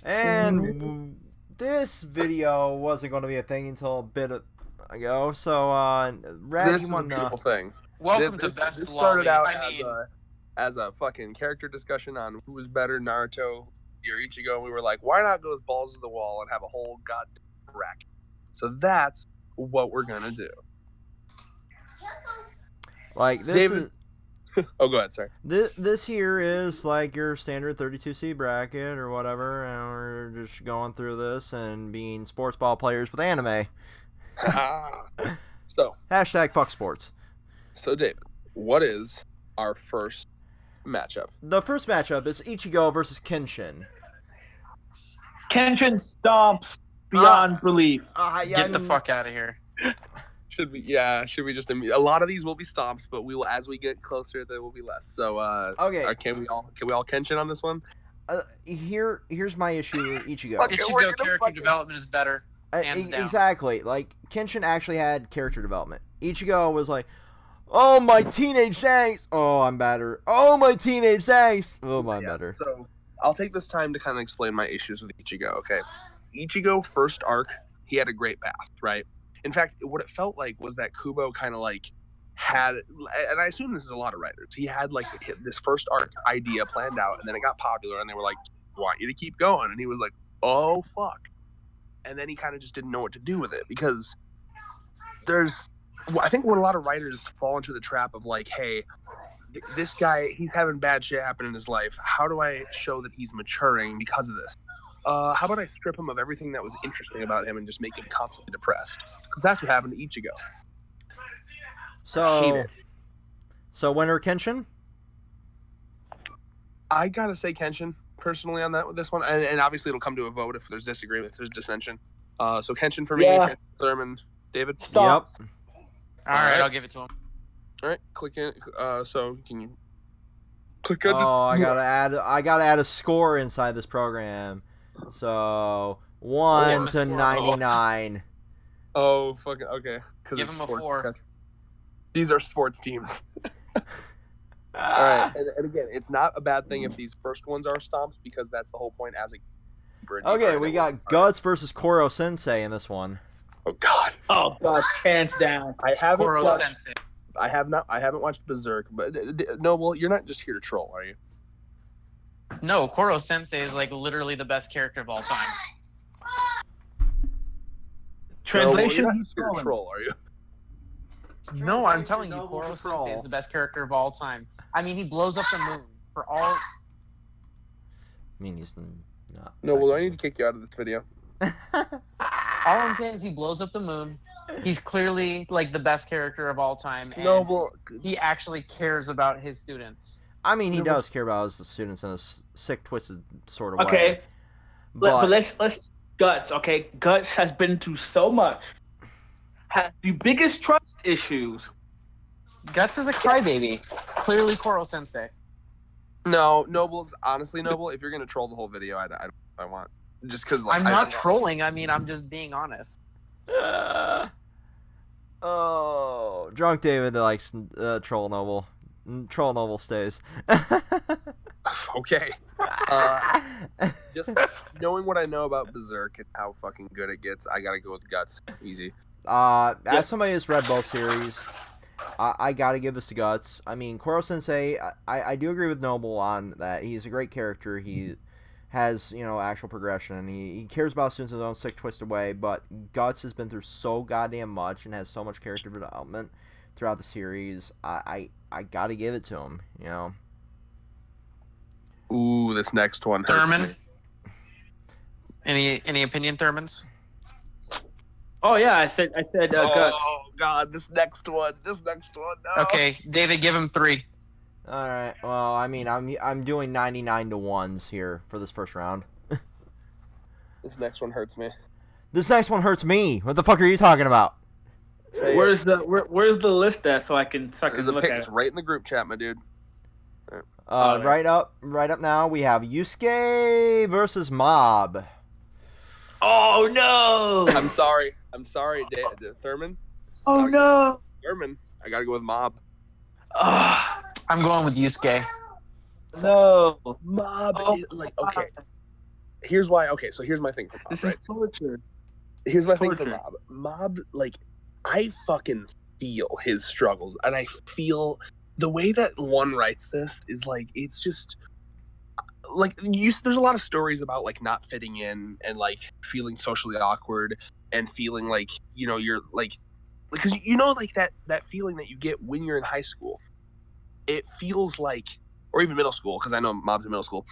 And this video wasn't going to be a thing until a bit ago. So, Rad, This you is a want beautiful thing. Welcome to This Best started Lolly. out as a fucking character discussion on who was better, Naruto or Ichigo. And we were like, why not go with balls to the wall and have a whole goddamn racket? So that's what we're gonna do. like this David? is Oh, go ahead. Sorry. this here is like your standard 32C bracket or whatever, and we're just going through this and being sports ball players with anime. So Hashtag fuck sports. So David, what is our first matchup? The first matchup is Ichigo versus Kenshin. Kenshin stomps beyond belief. Get the fuck out of here. Should we? Yeah. Should we just? A lot of these will be stomps, but we will, as we get closer, there will be less. So, okay. Can we all Kenshin on this one? Here's my issue with Ichigo. Ichigo character development is better. Hands down. Exactly. Like, Kenshin actually had character development. Ichigo was like, oh, my teenage angst. Oh, I'm better. Oh, my teenage angst. Oh, I'm better. So, I'll take this time to kind of explain my issues with Ichigo, okay? Ichigo, first arc, he had a great path, right? In fact, what it felt like was that Kubo kind of like had, and I assume this is a lot of writers, he had like this first arc idea planned out, and then it got popular, and they were like, want you to keep going. And he was like, oh, fuck. And then he kind of just didn't know what to do with it, because I think when a lot of writers fall into the trap of like, hey, this guy, he's having bad shit happen in his life. How do I show that he's maturing because of this? How about I strip him of everything that was interesting about him and just make him constantly depressed? Because that's what happened to Ichigo. So winner Kenshin? I gotta say Kenshin, personally, on this one. And obviously it'll come to a vote if there's disagreement, if there's dissension. So Kenshin for me, Kenshin, Thurman, David? Stop. Yep. All right, I'll give it to him. All right, click in. So can you click on? Oh, I gotta add a score inside this program. So 1 to 99. Oh, fucking okay. Give him a 4. These are sports teams. All right, and again, it's not a bad thing if these first ones are stomps, because that's the whole point. Okay, we got Guts versus Koro Sensei in this one. Oh God. Oh God, hands down. I haven't Koro watched. Sensei. I haven't watched Berserk, but no. Well, you're not just here to troll, are you? No, Koro Sensei is like literally the best character of all time. Translation: No, well, you're not just here to troll, are you? No, I'm telling you, Koro Sensei is the best character of all time. I mean, he blows up the moon for all. I mean, he's not. No, well, I need to kick you out of this video. All I'm saying is he blows up the moon. He's clearly like the best character of all time. And No, well, he actually cares about his students. I mean, he does care about his students in a sick, twisted sort of way. Okay, but let's Guts. Okay, Guts has been through so much. Has the biggest trust issues. Guts is a crybaby. Clearly, Koro Sensei. no, Noble's honestly, Noble. If you're gonna troll the whole video, I want just because like, I'm not trolling. I mean, I'm just being honest. Oh, drunk David likes troll Noble. Troll Noble stays. Okay. Just knowing what I know about Berserk and how fucking good it gets, I gotta go with Guts. Easy. As somebody who's read both series, I gotta give this to Guts. I mean, Koro Sensei, I do agree with Noble on that. He's a great character. He has, actual progression. He cares about students in his own sick, twisted way, but Guts has been through so goddamn much and has so much character development throughout the series. I gotta give it to him, Ooh, this next one hurts Thurman? me. Any opinion, Thurmans? Oh yeah, I said Guts. Oh God, this next one. No. Okay, David, give him 3. All right. Well, I mean, I'm doing 99 to 1s here for this first round. This next one hurts me. This next one hurts me. What the fuck are you talking about? Where's the list at so I can look at It's it? right in the group chat, my dude. Right up now we have Yusuke versus Mob. Oh no! I'm sorry, Thurman. Oh no! Thurman, I gotta go with Mob. I'm going with Yusuke. No. Mob, Oh, is, like, okay. here's why. Okay, so here's my thing for Mob. This right? is torture. Here's my thing for torture. Mob. Mob, like, I fucking feel his struggles, and I feel the way that one writes this is like it's just like there's a lot of stories about like not fitting in and like feeling socially awkward and feeling like you're like because like that feeling that you get when you're in high school. It feels like, or even middle school, because I know Mob's in middle school.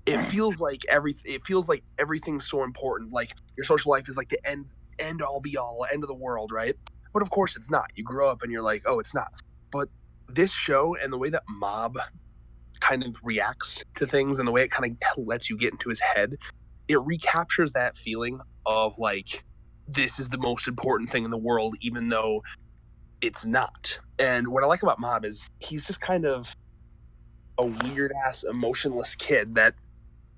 It feels like everything's so important. Like your social life is like the end all be all, end of the world, right? But of course it's not. You grow up and you're like, oh, it's not. But this show and the way that Mob kind of reacts to things and the way it kind of lets you get into his head, it recaptures that feeling of like, this is the most important thing in the world, even though it's not. And what I like about Mob is he's just kind of a weird ass emotionless kid that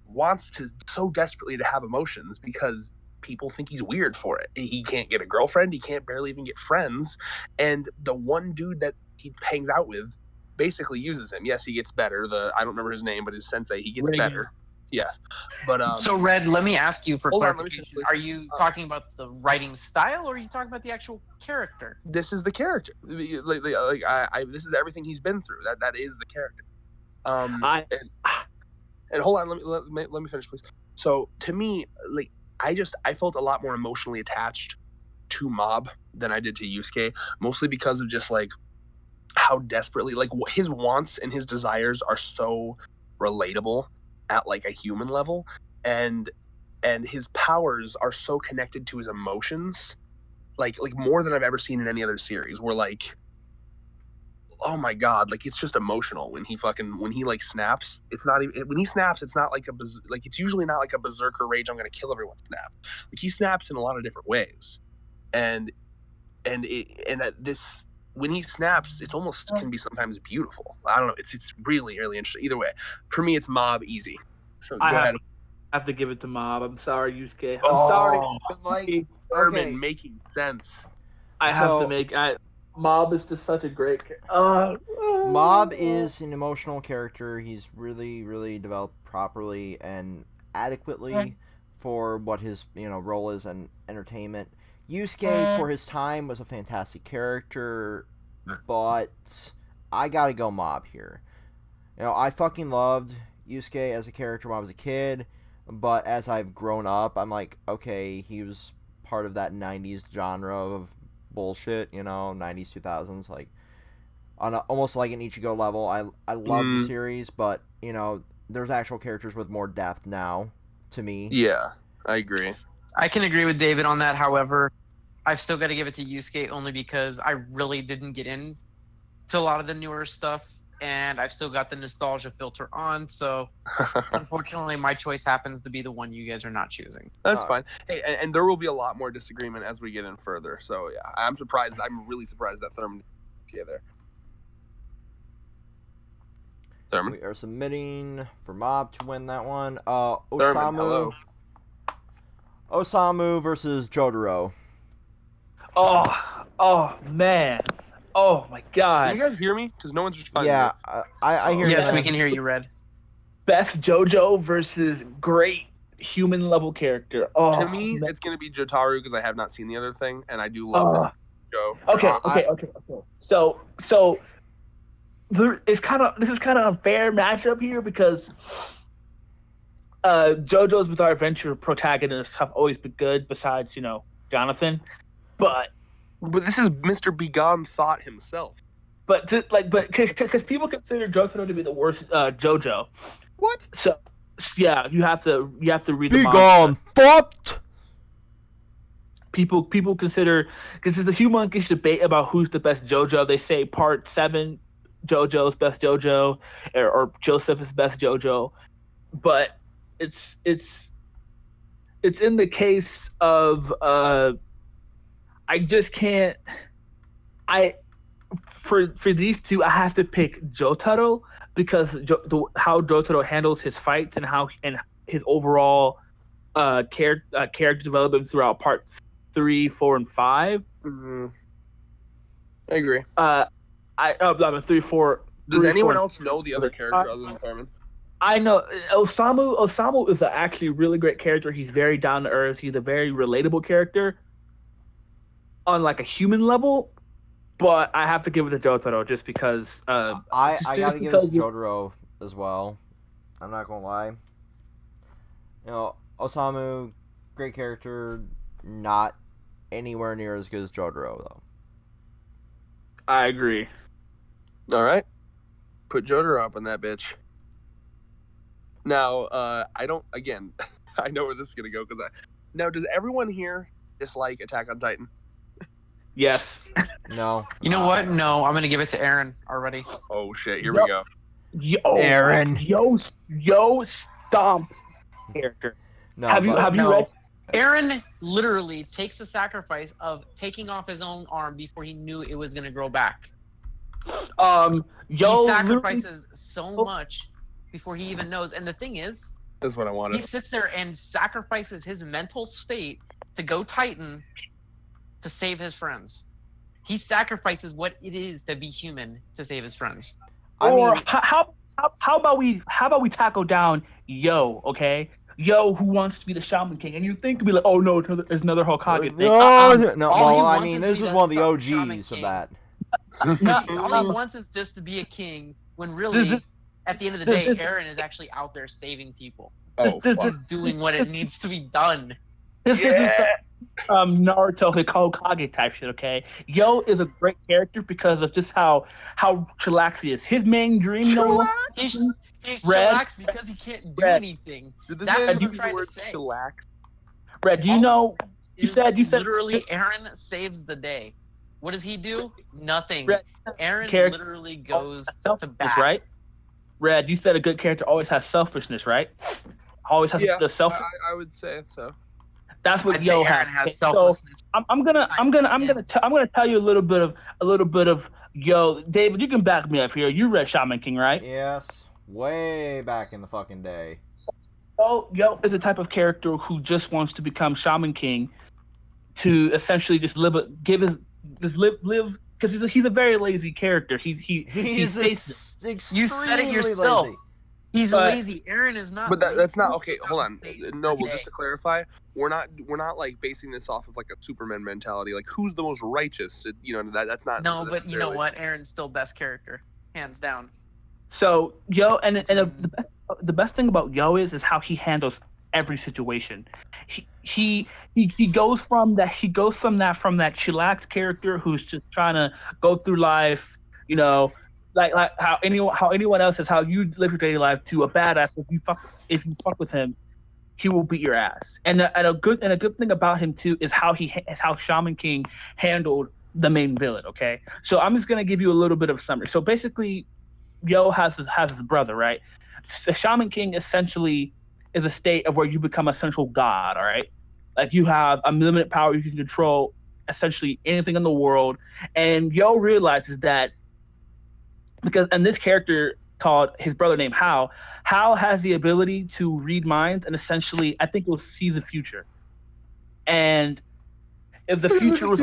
wants to so desperately to have emotions because people think he's weird for it. He can't get a girlfriend, he can't barely even get friends, and the one dude that he hangs out with basically uses him. Yes, he gets better. I don't remember his name, but his sensei, he gets Reagan. better. Yes. But So, Red, let me ask you for hold on, let me clarification. finish, please. Are you talking about the writing style, or are you talking about the actual character? This is the character. This is everything he's been through. That is the character. And hold on, let me finish, please. So to me, like I felt a lot more emotionally attached to Mob than I did to Yusuke, mostly because of just like how desperately like his wants and his desires are so relatable at like a human level, and his powers are so connected to his emotions, like more than I've ever seen in any other series. Where like, oh my god, like it's just emotional when he like snaps. It's not even when he snaps. It's not like it's usually not like a berserker rage. I'm gonna kill everyone snap. Like he snaps in a lot of different ways, and this when he snaps, it almost can be sometimes beautiful. I don't know. It's really really interesting. Either way, for me, it's Mob easy. So go ahead. I have to give it to Mob. I'm sorry, Yusuke. I'm sorry. Like, Thurman okay. making sense. I have to make. Mob is just such a great. Mob is an emotional character. He's really, really developed properly and adequately for what his role is in entertainment. Yusuke, for his time, was a fantastic character, but I gotta go Mob here. I fucking loved Yusuke as a character when I was a kid, but as I've grown up, I'm like, okay, he was part of that 90s genre of bullshit, 90s, 2000s, like, on almost like an Ichigo level. I love the series, but, there's actual characters with more depth now, to me. Yeah, I agree. I can agree with David on that. However, I've still got to give it to Yusuke only because I really didn't get into a lot of the newer stuff, and I've still got the nostalgia filter on. So, unfortunately, my choice happens to be the one you guys are not choosing. That's fine. Hey, and there will be a lot more disagreement as we get in further. So yeah, I'm really surprised that Thurman didn't there. Thurman. We are submitting for Mob to win that one. Thurman, hello. Osamu versus Jotaro. Oh man. Oh my god. Can you guys hear me? Because no one's responding. Yeah, I hear you. Yes, we can hear you, Red. Best JoJo versus great human level character. To me, it's going to be Jotaro because I have not seen the other thing, and I do love this show. Okay. So this is kind of unfair matchup here because JoJo's Bizarre Adventure protagonists have always been good, besides Jonathan, but this is Mr. Begone Thought himself. But because people consider Jotaro to be the worst JoJo. What? So yeah, you have to read the Begone Thought. People consider, because there's a humongous debate about who's the best JoJo. They say Part 7 JoJo's best JoJo, or Joseph is best JoJo, but it's in the case of I just can't. For these two, I have to pick Jotaro because how Jotaro handles his fights and his overall character development throughout parts 3, 4, and 5. Mm-hmm. I agree. 3, 4. Does anyone else know the other character other than Thurman? I know Osamu. Osamu is actually a really great character. He's very down to earth. He's a very relatable character on like a human level. But I have to give it to Jotaro just because. I gotta give this to Jotaro as well. I'm not gonna lie. You know, Osamu, great character, not anywhere near as good as Jotaro though. I agree. All right, put Jotaro up on that bitch. Now, I don't. Again, I know where this is gonna go because now, does everyone here dislike Attack on Titan? Yes. No. You know what? No, I'm gonna give it to Aaron already. Oh shit! Here we go. Aaron. Yo, stomps character. No. Have you No. read? Aaron literally takes the sacrifice of taking off his own arm before he knew it was gonna grow back. He sacrifices so much before he even knows. And the thing is, That's what I wanted. he sits there and sacrifices his mental state to go Titan to save his friends. He sacrifices what it is to be human to save his friends. How about we tackle down Yo, okay? Yo, who wants to be the Shaman King, and you think to be like, oh no, there's another Hokage thing. No. All he Well, I wants mean, is this to was be one of the the Shaman OGs of King. that. All he wants is just to be a king, when really, at the end of the day, Aaron is actually out there saving people. Oh fuck! He's doing what it needs to be done. This isn't some Naruto Hokage type shit, okay? Yo is a great character because of just how chillax he is. His main dream, He's Red. chillaxed because he can't do Red. anything. Did this That's man what use I'm the trying to word say. chillax? Red, do you know? You said- literally Aaron saves the day. What does he do? Nothing. Red, Aaron character- literally goes to selfishness, bat. right? Red, you said a good character always has selfishness, right? Always has the selfish. I would say so. That's what I'd Yo say Aaron has. has selflessness. I'm gonna tell you a little bit of Yo. David, you can back me up here. You read Shaman King, right? Yes. Way back in the fucking day. Yo is the type of character who just wants to become Shaman King to essentially just live because he's a very lazy character. He's You said it yourself. Lazy. He's lazy. Aaron is not. But that's not okay. lazy. Hold on, Save Noble. the Just day. to clarify, we're not like basing this off of like a Superman mentality. Like who's the most righteous? That's not. No, but you know necessarily- what? Aaron's still best character, hands down. So Yo, and the best thing about Yo is how he handles every situation. He goes from that chillax character who's just trying to go through life, like how anyone else is, how you live your daily life, to a badass. If you fuck with him, he will beat your ass. And a good thing about him too is how Shaman King handled the main villain. Okay, so I'm just gonna give you a little bit of summary. So basically, Yo has his brother, right? The Shaman King essentially is a state of where you become a central god. All right, like you have unlimited power. You can control essentially anything in the world. And Yo realizes that and this character called his brother named Hal has the ability to read minds and essentially, I think, will see the future. And if the future was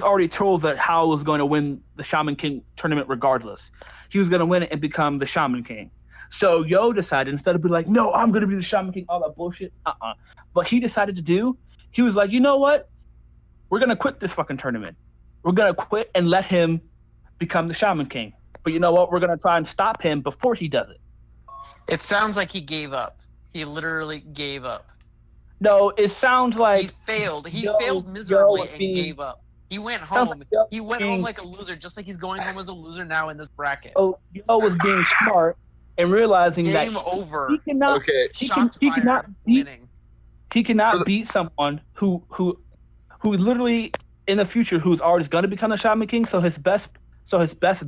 already told that Hal was going to win the Shaman King tournament regardless. He was going to win it and become the Shaman King. So Yo decided, instead of being like, no, I'm going to be the Shaman King, all that bullshit, What he decided to do, he was like, you know what? We're going to quit this fucking tournament. We're going to quit and let him become the Shaman King. But you know what? We're going to try and stop him before he does it. It sounds like he gave up. He literally gave up. No, it sounds like He failed. He Yo- failed miserably Yo and being- gave up. He went sounds home. like Yo He went being- home like a loser, just like he's going home as a loser now in this bracket. Yo was being smart and realizing Game that over. he cannot Okay. he Shots cannot fired, beat winning. he cannot beat someone who literally in the future who's already going to become the Shaman King. So his best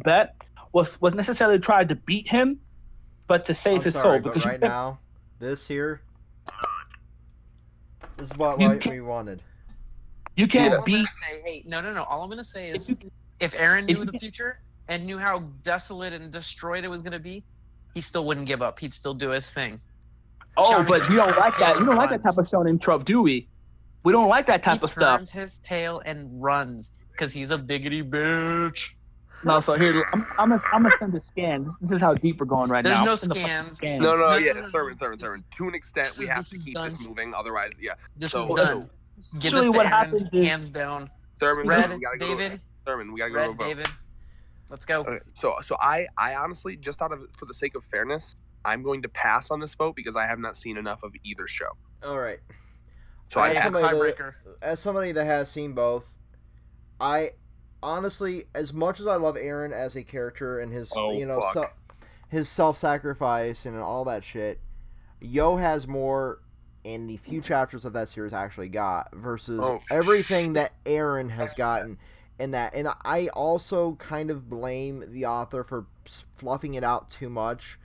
bet was necessarily try to beat him, but to save I'm his sorry, soul. but Because right now, this is what You we wanted. you All can't I'm beat. gonna say, hey, no. All I'm gonna say If is, you- if Aaron if knew you- the future and knew how desolate and destroyed it was gonna be, he still wouldn't give up. He'd still do his thing. Oh, Shaman but King you don't like that. You don't like runs. that type of shonen trope, do we? We don't like that type He of stuff. turns his tail and runs because he's a biggity bitch. No, so here I'm gonna send a scan. This is how deep we're going right There's now. no Send the fucking scans. scan. No, No, yeah, no, no, Thurman. no. To an extent, we have This to is keep done. this moving. Otherwise, yeah. This So, is done. Give Usually this to what Aaron, happens is hands down. Thurman, Red, we gotta go David. to Thurman. We gotta go to a Red, vote. David. Let's go. Okay, so I honestly, just for the sake of fairness, I'm going to pass on this vote because I have not seen enough of either show. All right. So I As have somebody tiebreaker. as somebody that has seen both, I honestly, as much as I love Aaron as a character and his his self-sacrifice and all that shit, Yo has more in the few chapters of that series actually got versus everything that Aaron has gotten in that. And I also kind of blame the author for fluffing it out too much.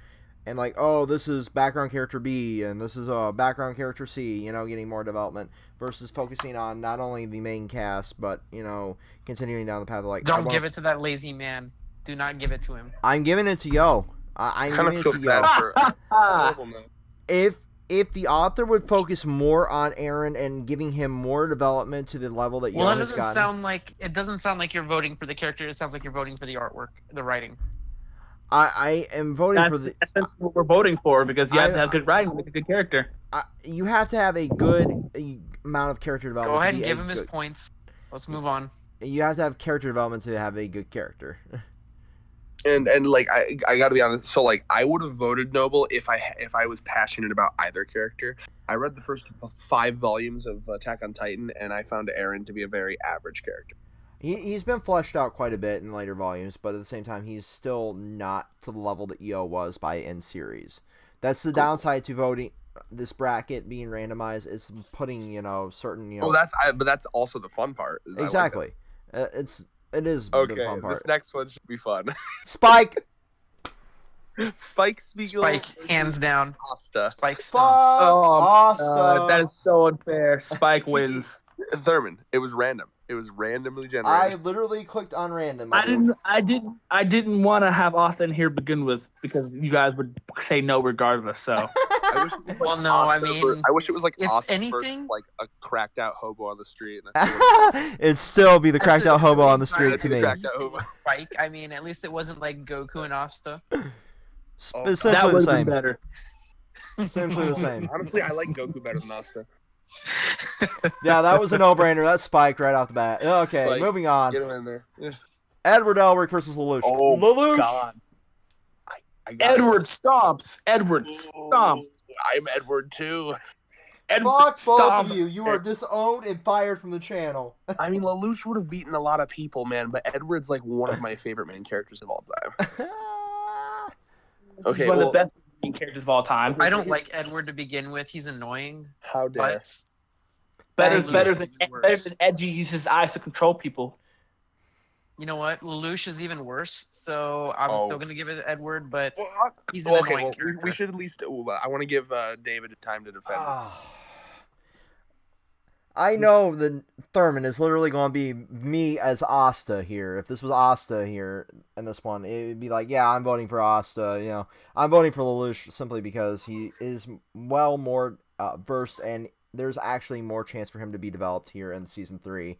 And like, oh, this is background character B, and this is background character C, getting more development, versus focusing on not only the main cast, but, continuing down the path of like... Don't give it to that lazy man. Do not give it to him. I'm giving it to Yo. I'm giving it to Yo. If the author would focus more on Aaron and giving him more development to the level that Yo has gotten... It doesn't sound like you're voting for the character. It sounds like you're voting for the artwork, the writing. I am voting for the... That's what we're voting for, because you have to have good writing to make a good character. You have to have a good amount of character development. Go ahead and give him his points. Let's move on. You have to have character development to have a good character. And like I gotta be honest, so like I would have voted Noble if I was passionate about either character. I read the first 5 volumes of Attack on Titan, and I found Aaron to be a very average character. He's been fleshed out quite a bit in later volumes, but at the same time, he's still not to the level that Yo was by end series. That's the downside to voting this bracket being randomized. Is putting certain but that's also the fun part. Exactly. It is okay. The fun part. This next one should be fun. Spike. Spike Spiegel. Spike, hands down. Asta. Spike stomps. Asta. That is so unfair. Spike wins. Thurman. It was random. It was randomly generated. I literally clicked on random. I didn't want to have Austin here to begin with because you guys would say no regardless. So. I wish it was like I wish it was like Austin versus like a cracked out hobo on the street. It'd still be the cracked out hobo on the street to me. Spike. I mean, at least it wasn't like Goku and Asta. Essentially that the same. Better. Essentially the same. Honestly, I like Goku better than Asta. Yeah, that was a no-brainer. That's Spike right off the bat. Okay, like, moving on. Get him in there. Edward Elric versus Lelouch. Oh, Lelouch. God. Edward stomps. Edward stomps. I'm Edward too. Fuck both of you. You are disowned and fired from the channel. I mean, Lelouch would have beaten a lot of people, man, but Edward's like one of my favorite main characters of all time. Okay, one of the best main characters of all time. I don't like Edward to begin with. He's annoying. How dare? Better than Edgy uses his eyes to control people. You know what? Lelouch is even worse, so I'm still going to give it to Edward, but he's an annoying character. We should at least... I want to give David time to defend him. I know that Thurman is literally going to be me as Asta here. If this was Asta here in this one, it would be like, yeah, I'm voting for Asta. I'm voting for Lelouch simply because he is well more versed, and there's actually more chance for him to be developed here in Season 3.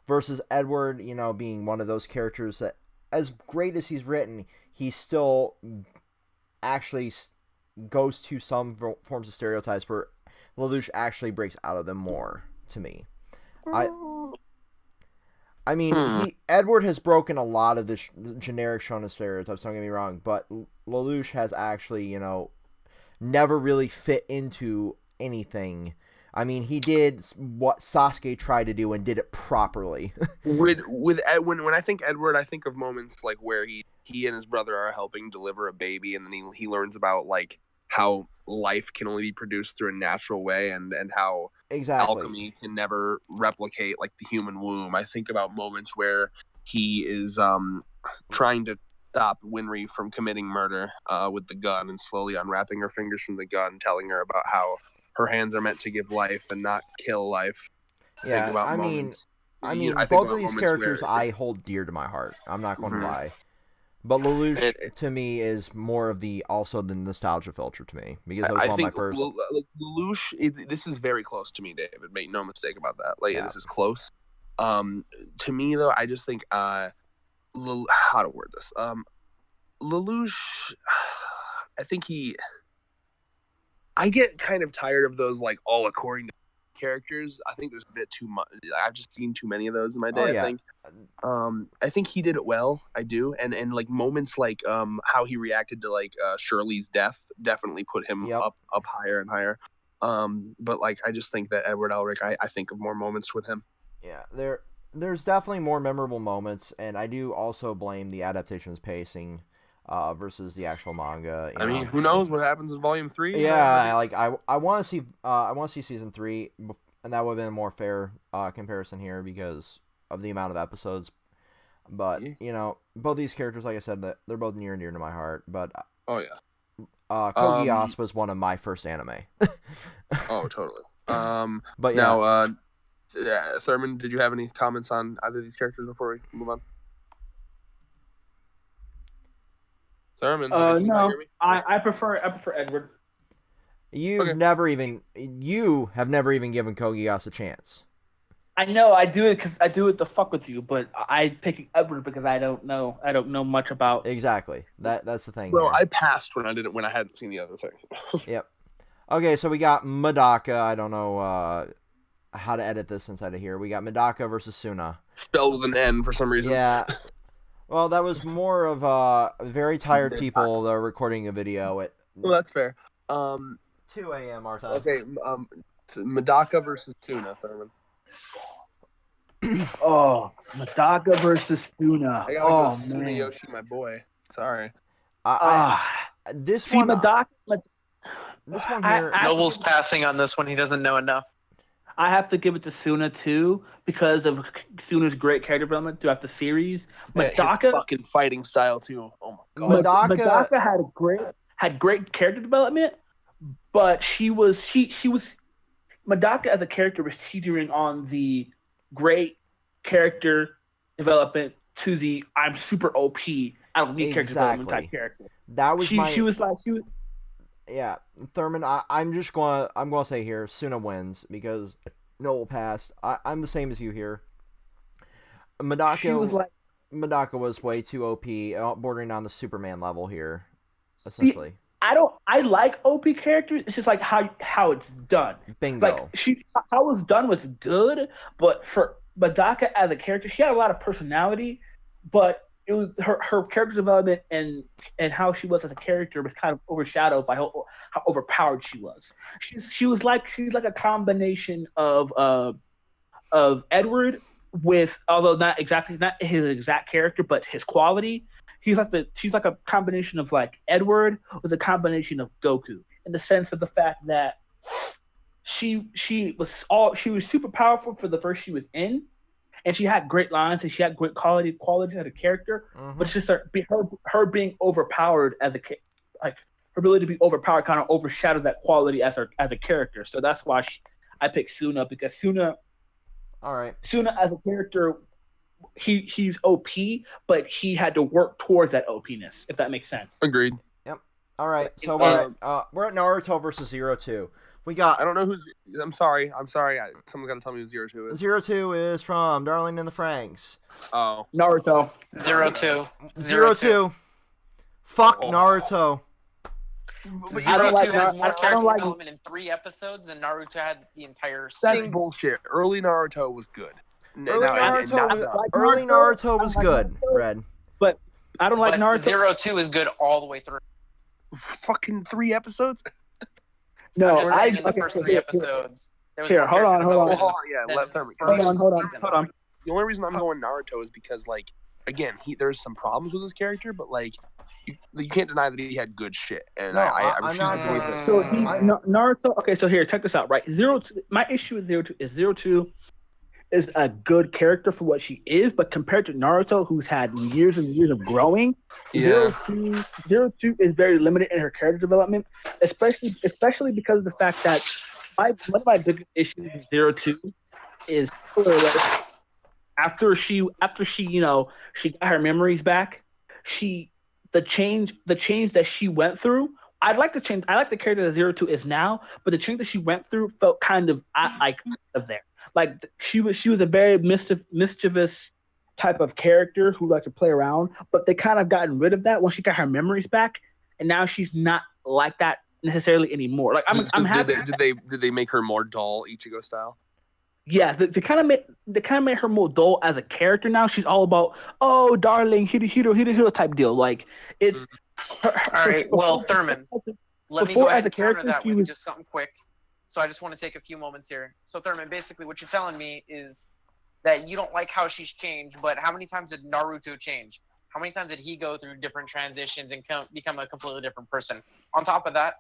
Versus Edward, being one of those characters that, as great as he's written, he still actually goes to some forms of stereotypes where Lelouch actually breaks out of them more, to me. I mean, Edward has broken a lot of the generic shonen stereotypes, don't get me wrong, but Lelouch has actually, never really fit into anything. I mean, he did what Sasuke tried to do and did it properly. When I think Edward, I think of moments like where he and his brother are helping deliver a baby, and then he learns about like how life can only be produced through a natural way, and how alchemy can never replicate like the human womb. I think about moments where he is trying to stop Winry from committing murder with the gun, and slowly unwrapping her fingers from the gun, telling her about how her hands are meant to give life and not kill life. Yeah, I mean, both of these characters I hold dear to my heart. I'm not going to lie. But Lelouch, to me, is more of the nostalgia filter to me, because that was one of my first... Lelouch, this is very close to me, David. Make no mistake about that. This is close. To me, though, I just think how to word this. Lelouch, I think I get kind of tired of those like all according to characters. I think there's a bit too much. I've just seen too many of those in my day. yeah. I think he did it well. I do, and like moments like how he reacted to like Shirley's death definitely put him up higher and higher. But like I just think that Edward Elric, I think of more moments with him. Yeah, there's definitely more memorable moments, and I do also blame the adaptation's pacing versus the actual manga. I mean, who knows what happens in Volume 3? Yeah, like I want to see season 3, and that would have been a more fair comparison here because of the amount of episodes. But you know, both these characters, like I said, that they're both near and dear to my heart. But oh yeah, Kogias was one of my first anime. Oh, totally. But yeah. Now, Thurman, did you have any comments on either of these characters before we move on? Thurman, no, I prefer Edward. You have never even given Kogias a chance. I know I do it to fuck with you, but I pick Edward because I don't know much about. Exactly. That's the thing. Well, I passed when I hadn't seen the other thing. Yep. Okay, so we got Medaka. I don't know how to edit this inside of here. We got Medaka versus Suna. Spelled with an N for some reason. Yeah. Well, that was more of very tired people that are recording a video at. Well, that's fair. 2 a.m. our time. Okay. Medaka versus Suna, Thurman. Oh, Medaka versus Suna. I gotta go Suna Yoshi, my boy. Sorry. This one here. Noble's passing on this one. He doesn't know enough. I have to give it to Suna too because of Suna's great character development throughout the series. Medaka, his fucking fighting style too. Oh my god. Medaka had great character development, but she was Medaka as a character was teetering on the great character development to the I'm super OP. I don't need character development type character. That was she was. Yeah, Thurman. I'm gonna say here, Suna wins because Noel passed. I'm the same as you here. Medaka was way too OP, bordering on the Superman level here, essentially. I like OP characters. It's just like how it's done. Bingo. Like how it was done was good, but for Medaka as a character, she had a lot of personality, but it was her character development and how she was as a character was kind of overshadowed by how overpowered she was. She's like a combination of Edward with, although not his exact character, but his quality. She's like a combination of like Edward with a combination of Goku in the sense of the fact that she was super powerful for the verse she was in. And she had great lines and she had great quality as a character, but it's just her being overpowered as her ability to be overpowered kind of overshadows that quality as a character. So that's why I picked Suna because Suna as a character, he's OP, but he had to work towards that OPness, if that makes sense. Agreed. Yep. All right. So we're at Naruto versus 02. We got. I don't know who's. I'm sorry. Someone's got to tell me who 02 is. 02 is from Darling in the Franxx. Oh. Naruto. 02. 02. Fuck Naruto. I don't like development in 3 episodes, and Naruto had the entire. That's bullshit. Early Naruto was good. Early Naruto was good, Red. But I don't like Naruto. 02 is good all the way through. Fucking 3 episodes. No, in the first 3 episodes. Here, hold on. Yeah, let Thurman. Hold on. The only reason I'm going Naruto is because, like, again, there's some problems with his character, but like, you can't deny that he had good shit, and I refuse to believe this. So Naruto. Okay, so here, check this out. Right, 02. My issue with 02 is 02 is a good character for what she is, but compared to Naruto, who's had years and years of growing, 02 is very limited in her character development, especially because of the fact that one of my biggest issues with 02 is after she she got her memories back, the change that she went through. I like the character that 02 is now, but the change that she went through felt kind of like of there. Like she was a very mischievous type of character who likes to play around, but they kind of gotten rid of that once she got her memories back, and now she's not like that necessarily anymore. Like I'm happy. Did they make her more dull Ichigo style? Yeah, they kind of made her more dull as a character now. She's all about darling hero type deal. Like it's all right. Well, Thurman, let me go ahead and counter that with just something quick. So I just want to take a few moments here. So Thurman, basically what you're telling me is that you don't like how she's changed, but how many times did Naruto change? How many times did he go through different transitions and become a completely different person? On top of that,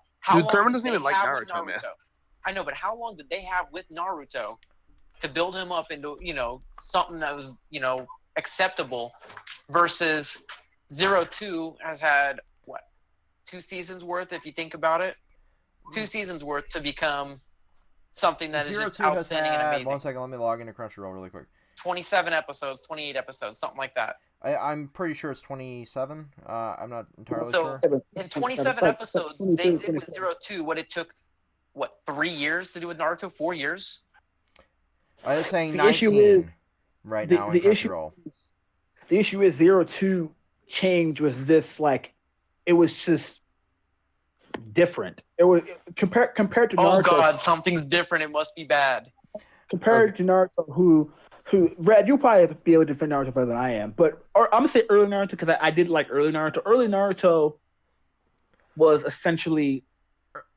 Thurman doesn't even like Naruto, man. I know, but how long did they have with Naruto to build him up into, something that was, acceptable versus 02 has had, 2 seasons worth, if you think about it? 2 seasons worth to become something that is just outstanding and amazing. 1 second, let me log into Crunchyroll really quick. 27 episodes, 28 episodes, something like that. I'm pretty sure it's 27. I'm not entirely sure. In 27 episodes, they did with 02 what it took, 3 years to do with Naruto? 4 years? I was saying 19 right now in Crunchyroll. The issue is 02 change was this, like, it was just different. It was compared to Naruto. Oh God, something's different. It must be bad. Compared to Naruto, who Red, you'll probably be able to defend Naruto better than I am. But I'm gonna say early Naruto because I did like early Naruto. Early Naruto was essentially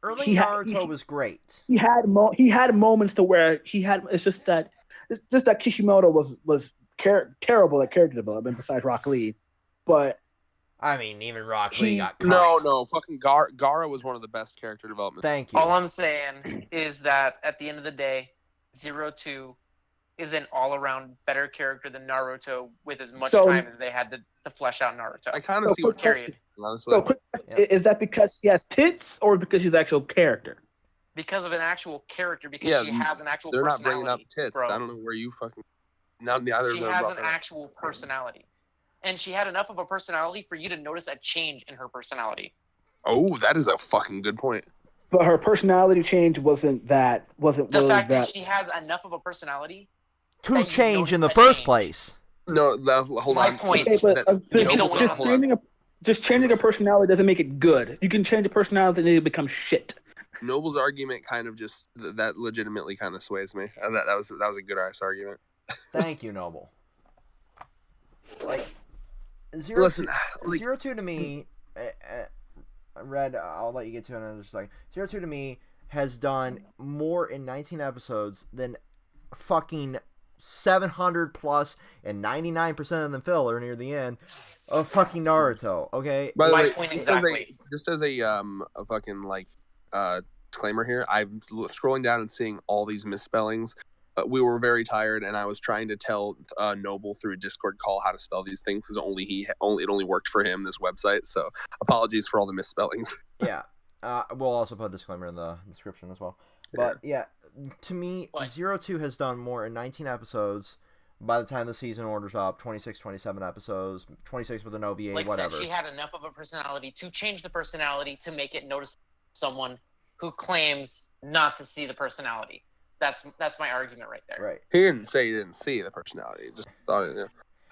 Naruto was great. He had moments to where he had. It's just that Kishimoto was terrible at character development besides Rock Lee, but. I mean, even Rock Lee got cut. No, fucking Gaara was one of the best character developments. Thank you. All I'm saying is that at the end of the day, 02 is an all-around better character than Naruto with as much time as they had to flesh out Naruto. I kind of see what period. So, quick, is that because he has tits or because he's an actual character? Because of an actual character, because she has an actual personality. They're not bringing up tits. Bro. I don't know where you fucking... Neither she has an actual personality. And she had enough of a personality for you to notice a change in her personality. Oh, that is a fucking good point. But her personality change wasn't the fact that she has enough of a personality to change in the first place. No, hold on. My point. Just changing a personality doesn't make it good. You can change a personality and it'll become shit. Noble's argument kind of just that legitimately kind of sways me. That was a good ass argument. Thank you, Noble. Like. Listen, 02 to me, Red, I'll let you get to it in another second. 02 to me has done more in 19 episodes than fucking 700 plus and 99% of them filler near the end of fucking Naruto, okay? By the way, point exactly. Just as a fucking, like, disclaimer here, I'm scrolling down and seeing all these misspellings. We were very tired, and I was trying to tell Noble through a Discord call how to spell these things because it only worked for him, this website. So apologies for all the misspellings. Yeah, we'll also put a disclaimer in the description as well. But yeah, to me, 02 has done more in 19 episodes. By the time the season orders up, 26, 27 episodes, 26 with an OVA, like whatever. Said, she had enough of a personality to change the personality to make it notice someone who claims not to see the personality. That's my argument right there. Right. He didn't say he didn't see the personality. He just thought it.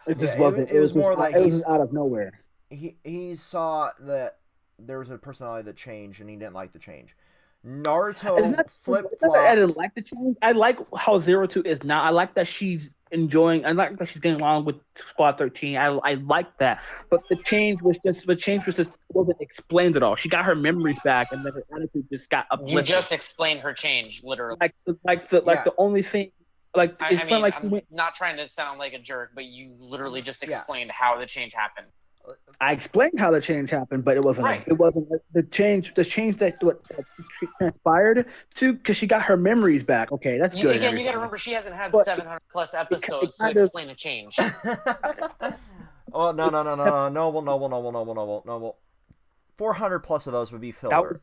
It just wasn't. It was more like it was out of nowhere. He saw that there was a personality that changed, and he didn't like the change. Naruto flip-flopped. I didn't like the change. I like how 02 is now. I like that she's enjoying. I like that she's getting along with Squad 13. I like that. But the change was just wasn't explained at all. She got her memories back, and then her attitude just got uplifted. You just explained her change, literally. The only thing. Like it's I mean, like I'm not trying to sound like a jerk, but you literally just explained how the change happened. I explained how the change happened, but it wasn't. Right. It wasn't the change. The change that transpired to because she got her memories back. Okay, that's good. Again, you got to remember she hasn't had 700 plus episodes to explain a change. Oh no! Noble. 400 plus of those would be filler.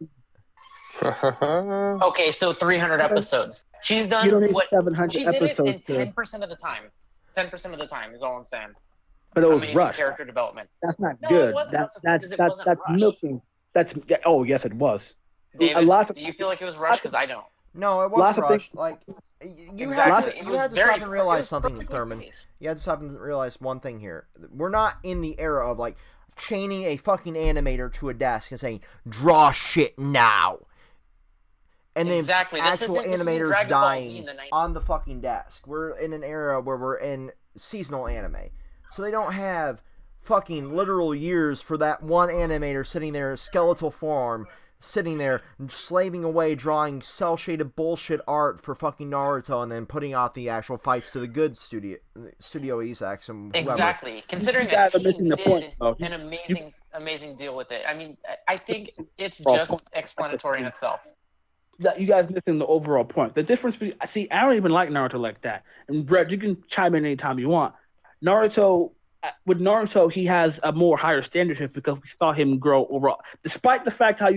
Okay, so 300 episodes. She's done what? 700 she did it in 10% of the time. 10% of the time is all I'm saying. But it was rushed. Character development. That's not good. That's milking. Yes, it was. David, do you feel like it was rushed? Because I don't. No, it Lots wasn't of things- rushed. Like you Exactly. had It to, you was had to very stop and realize it was something, perfectly Thurman. paced. You had to stop and realize one thing here. We're not in the era of like chaining a fucking animator to a desk and saying draw shit now. And then Exactly. This actual isn't animators Dragon Ball Z in dying the 90s. on the fucking desk. We're in an era where we're in seasonal anime. So they don't have fucking literal years for that one animator sitting there, skeletal form, sitting there, slaving away, drawing cel-shaded bullshit art for fucking Naruto, and then putting off the actual fights to the good Studio Isaacs and whoever. Exactly. Considering You guys that are missing team the did point, though. an amazing deal with it. I mean, I think it's just explanatory in itself. That you guys missing the overall point. The difference between I don't even like Naruto like that. And Brett, you can chime in anytime you want. With Naruto, he has a more higher standard here because we saw him grow overall. Despite the fact how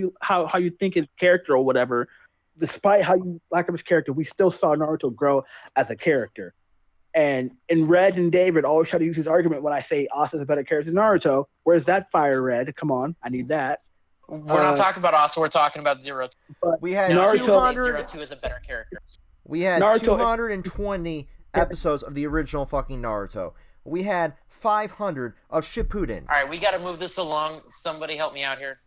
you think his character or whatever, despite how you like his character, we still saw Naruto grow as a character. And Red and David always try to use his argument when I say Asa's a better character than Naruto. Where's that fire, Red? Come on, I need that. We're not talking about Asa, we're talking about Zero. We had Naruto- 200. Zero 2 is a better character. We had Naruto- 220 episodes of the original fucking Naruto. We had 500 of Shippuden. All right, we got to move this along. Somebody help me out here.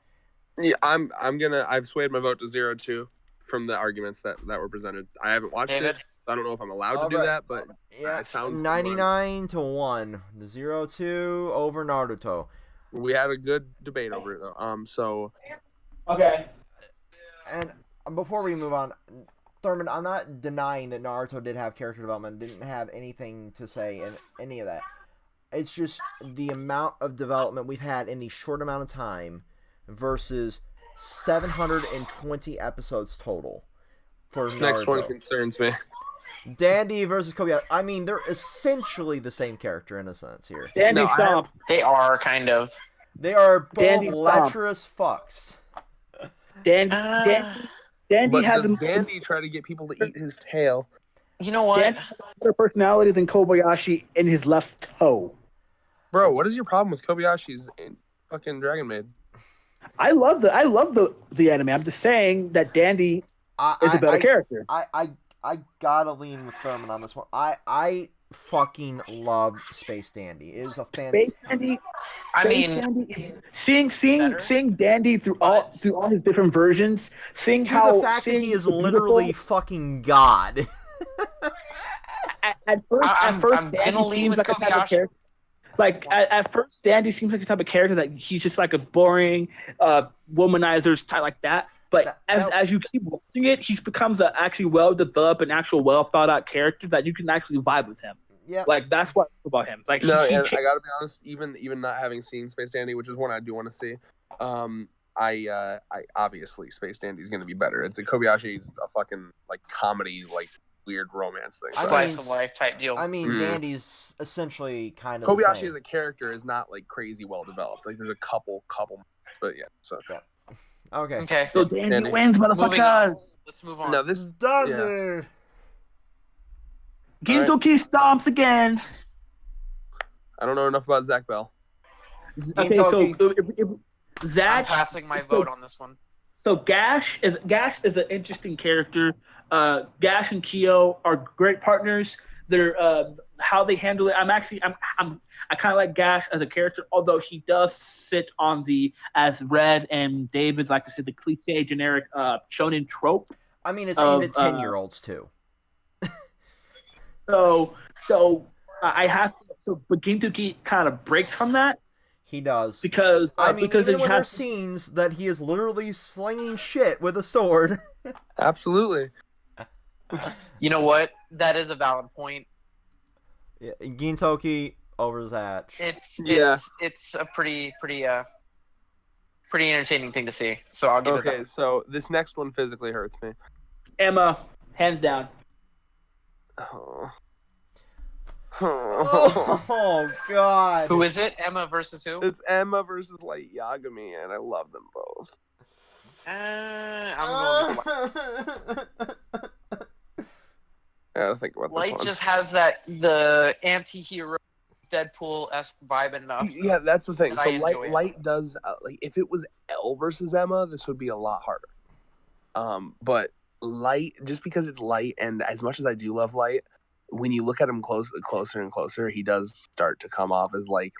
Yeah, I've swayed my vote to 0-2 from the arguments that were presented. I haven't watched David? it. I don't know if I'm allowed to do Alright. that, but Yeah, it sounds 99-1. 0-2 over Naruto. we had a good debate over it though. So Okay. And before we move on, Thurman, I'm not denying that Naruto did have character development, didn't have anything to say in any of that. It's just the amount of development we've had in the short amount of time versus 720 episodes total for this Naruto. next one concerns me. Dandy versus Kobayashi. I mean, they're essentially the same character in a sense here. Dandy No, I- Stomp. They are kind of. They are both Dandy Stomp. lecherous fucks. Dandy But has does a Dandy try to get people to eat his tail? You know what? Dandy has better personality than Kobayashi in his left toe. Bro, what is your problem with Kobayashi's fucking Dragon Maid? I love the anime. I'm just saying that Dandy is a better character. I gotta lean with Thurman on this one. I fucking love Space Dandy. It is a Space Dandy. I Space mean, Dandy, seeing better, Dandy through all his different versions, seeing to how the fact that he is the beautiful- literally fucking God. at first, I'm Dandy gonna lean seems with like a type of Kobayashi. character. Like at first, Dandy seems like a type of character that he's just like a boring womanizer type like that. But as you keep watching it, he becomes a actually well developed and actual well thought out character that you can actually vibe with him. Yeah. Like that's what I love about him. Like No, he and I gotta be honest, even not having seen Space Dandy, which is one I do want to see, I obviously Space Dandy's gonna be better. It's a Kobayashi's a fucking like comedy, like weird romance thing. I So slice mean, of life type deal. I mean, Mm. Dandy's essentially kind of Kobayashi the same. as a character is not like crazy well developed. Like there's a couple, but yeah. So Okay. Okay, So Dandy Dandy. wins, moving on. motherfuckers. Let's move on. no, this is Thunder. Gintoki stomps again. I don't know enough about Zach Bell. Okay, so Gintoki. I'm Zach. passing my vote on this one. So Gash is an interesting character. Gash and Kyo are great partners. They're how they handle it. I kind of like Gash as a character, although he does sit on the as Red and David like I said the cliche generic shonen trope. I mean, it's aimed at 10-year-olds too. So I have to. So but Gintoki kind of breaks from that He does. because I mean, because even it when has there's scenes that he is literally slinging shit with a sword. Absolutely. You know what? That is a valid point. Yeah, Gintoki over Zatch. It's a pretty entertaining thing to see. So I'll give it Okay, that. so this next one physically hurts me. Emma hands down. Oh. Oh God. Who is it? Emma versus who? It's Emma versus Light Yagami, and I love them both. I'm going with I gotta think about this Light. one. Just has the anti-hero Deadpool-esque vibe enough. Yeah, that's the thing. And So I enjoy it. Light does like if it was L versus Emma, this would be a lot harder. But Light, just because it's Light, and as much as I do love Light, when you look at him closer and closer, he does start to come off as like.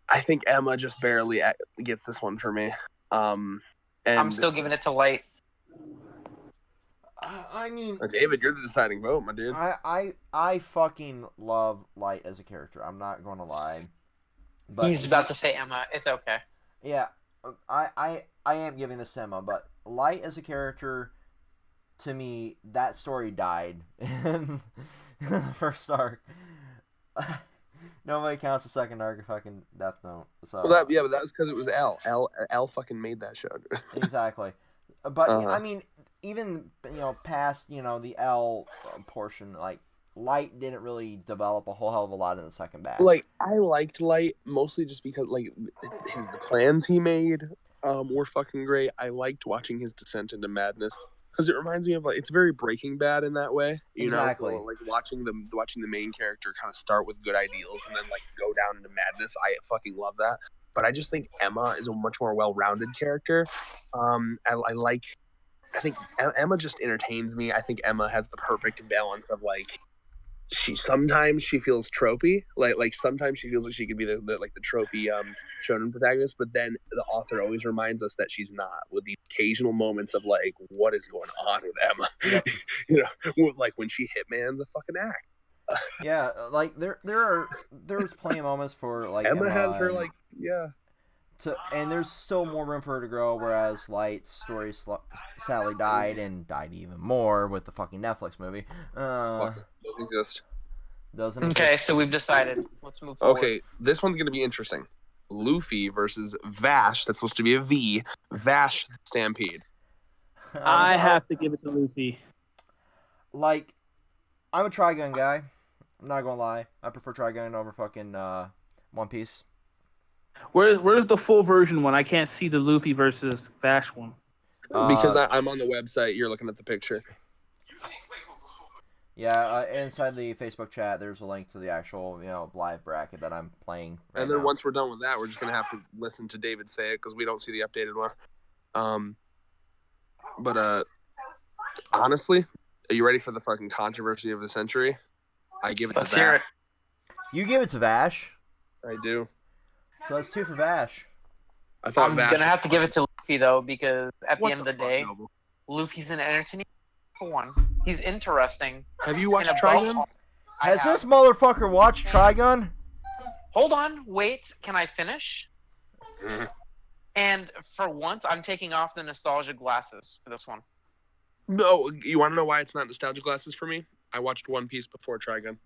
I think Emma just barely gets this one for me. And I'm still giving it to Light. I mean, David, you're the deciding vote, my dude. I fucking love Light as a character. I'm not going to lie. But He's about to say Emma. It's okay. Yeah, I am giving this to Emma, but Light as a character, to me, that story died in the first arc. Nobody counts the second arc of fucking Death Note. So Well, but that was because it was L. L fucking made that show. Exactly. But I mean, even past the L portion, like Light didn't really develop a whole hell of a lot in the second batch. Like I liked Light mostly just because the plans he made were fucking great. I liked watching his descent into madness because it reminds me of it's very Breaking Bad in that way. Exactly. Like watching the main character kind of start with good ideals and then go down into madness. I fucking love that. But I just think Emma is a much more well-rounded character. I think Emma just entertains me. I think Emma has the perfect balance of sometimes she feels tropey, like sometimes she feels like she could be the tropey shonen protagonist, but then the author always reminds us that she's not, with the occasional moments of what is going on with Emma. Yep. Like when she hitmans a fucking act. Yeah, there's plenty of moments for Emma has her and there's still more room for her to grow, whereas Light's story sadly died and died even more with the fucking Netflix movie. Doesn't exist. Doesn't Okay, exist. so we've decided. Let's move forward. Okay, this one's going to be interesting. Luffy versus Vash, that's supposed to be a V. Vash Stampede. I have to give it to Luffy. I'm a Trigun guy. I'm not gonna lie. I prefer Trigun over fucking One Piece. Where's the full version one? I can't see the Luffy versus Vash one. Because I'm on the website. You're looking at the picture. Yeah, inside the Facebook chat, there's a link to the actual live bracket that I'm playing. And then once we're done with that, we're just gonna have to listen to David say it because we don't see the updated one. But honestly, are you ready for the fucking controversy of the century? I give it Let's to hear Vash. it. You give it to Vash. I do. So that's 2 for Vash. I thought I'm Vash gonna have to give it to Luffy though, because at the end of the fuck, day, Noble? Luffy's an entertaining for one. He's interesting. Have you watched And above Trigun? all- I Has have. this motherfucker watched Trigun? Hold on, wait. Can I finish? Mhm. And for once, I'm taking off the nostalgia glasses for this one. No, you want to know why it's not nostalgia glasses for me? I watched One Piece before Trigun.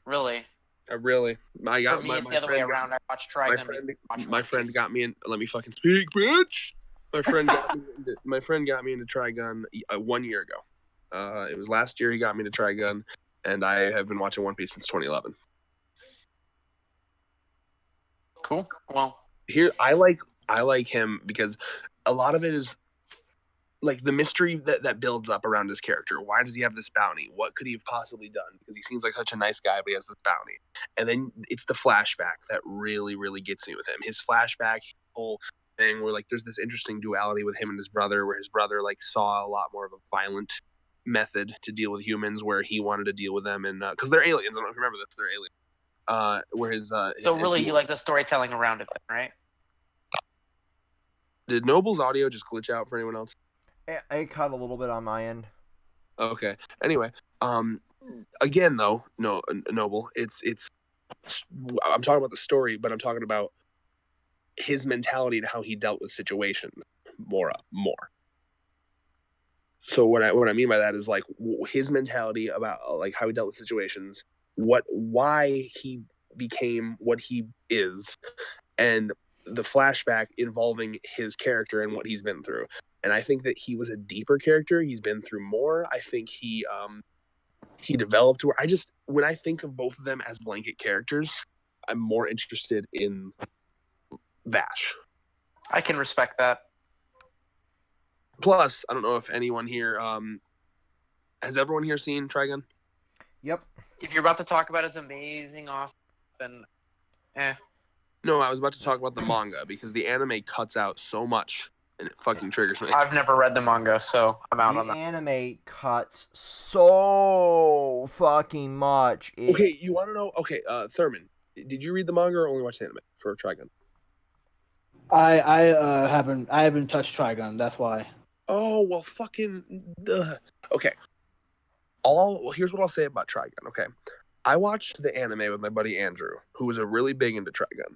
Really? Really. I got For me, my, it's my the other way friend got- around. I watched Trigun. My friend got me in. Let me fucking speak, bitch. My friend got me into Trigun 1 year ago. It was last year he got me to Trigun, and I have been watching One Piece since 2011. Cool. Well, Here, I like him because a lot of it is the mystery that builds up around his character. Why does he have this bounty? What could he have possibly done? Because he seems like such a nice guy, but he has this bounty. And then it's the flashback that really, really gets me with him. His flashback whole thing where there's this interesting duality with him and his brother, where his brother saw a lot more of a violent method to deal with humans, where he wanted to deal with them, and because they're aliens. I don't know if you remember this. They're aliens. Where his so really, you like the storytelling around it, then, right? Did Noble's audio just glitch out for anyone else? It cut a little bit on my end. Okay. Anyway, again though, no, Noble, it's I'm talking about the story, but I'm talking about his mentality and how he dealt with situations more. So what I mean by that is his mentality about how he dealt with situations, why he became what he is, and the flashback involving his character and what he's been through. And I think that he was a deeper character. He's been through more. I think he developed where when I think of both of them as blanket characters, I'm more interested in Vash. I can respect that. Plus, I don't know if anyone here has everyone here seen Trigun? Yep. If you're about to talk about his amazing, awesome, then No, I was about to talk about the manga because the anime cuts out so much and it fucking triggers me. I've never read the manga, so I'm out The on that. anime cuts so fucking much. Okay, you want to know? Okay, Thurman, did you read the manga or only watch the anime for Trigun? I haven't touched Trigun. That's why. Oh well, fucking. Okay. Here's what I'll say about Trigun. Okay, I watched the anime with my buddy Andrew, who was really big into Trigun.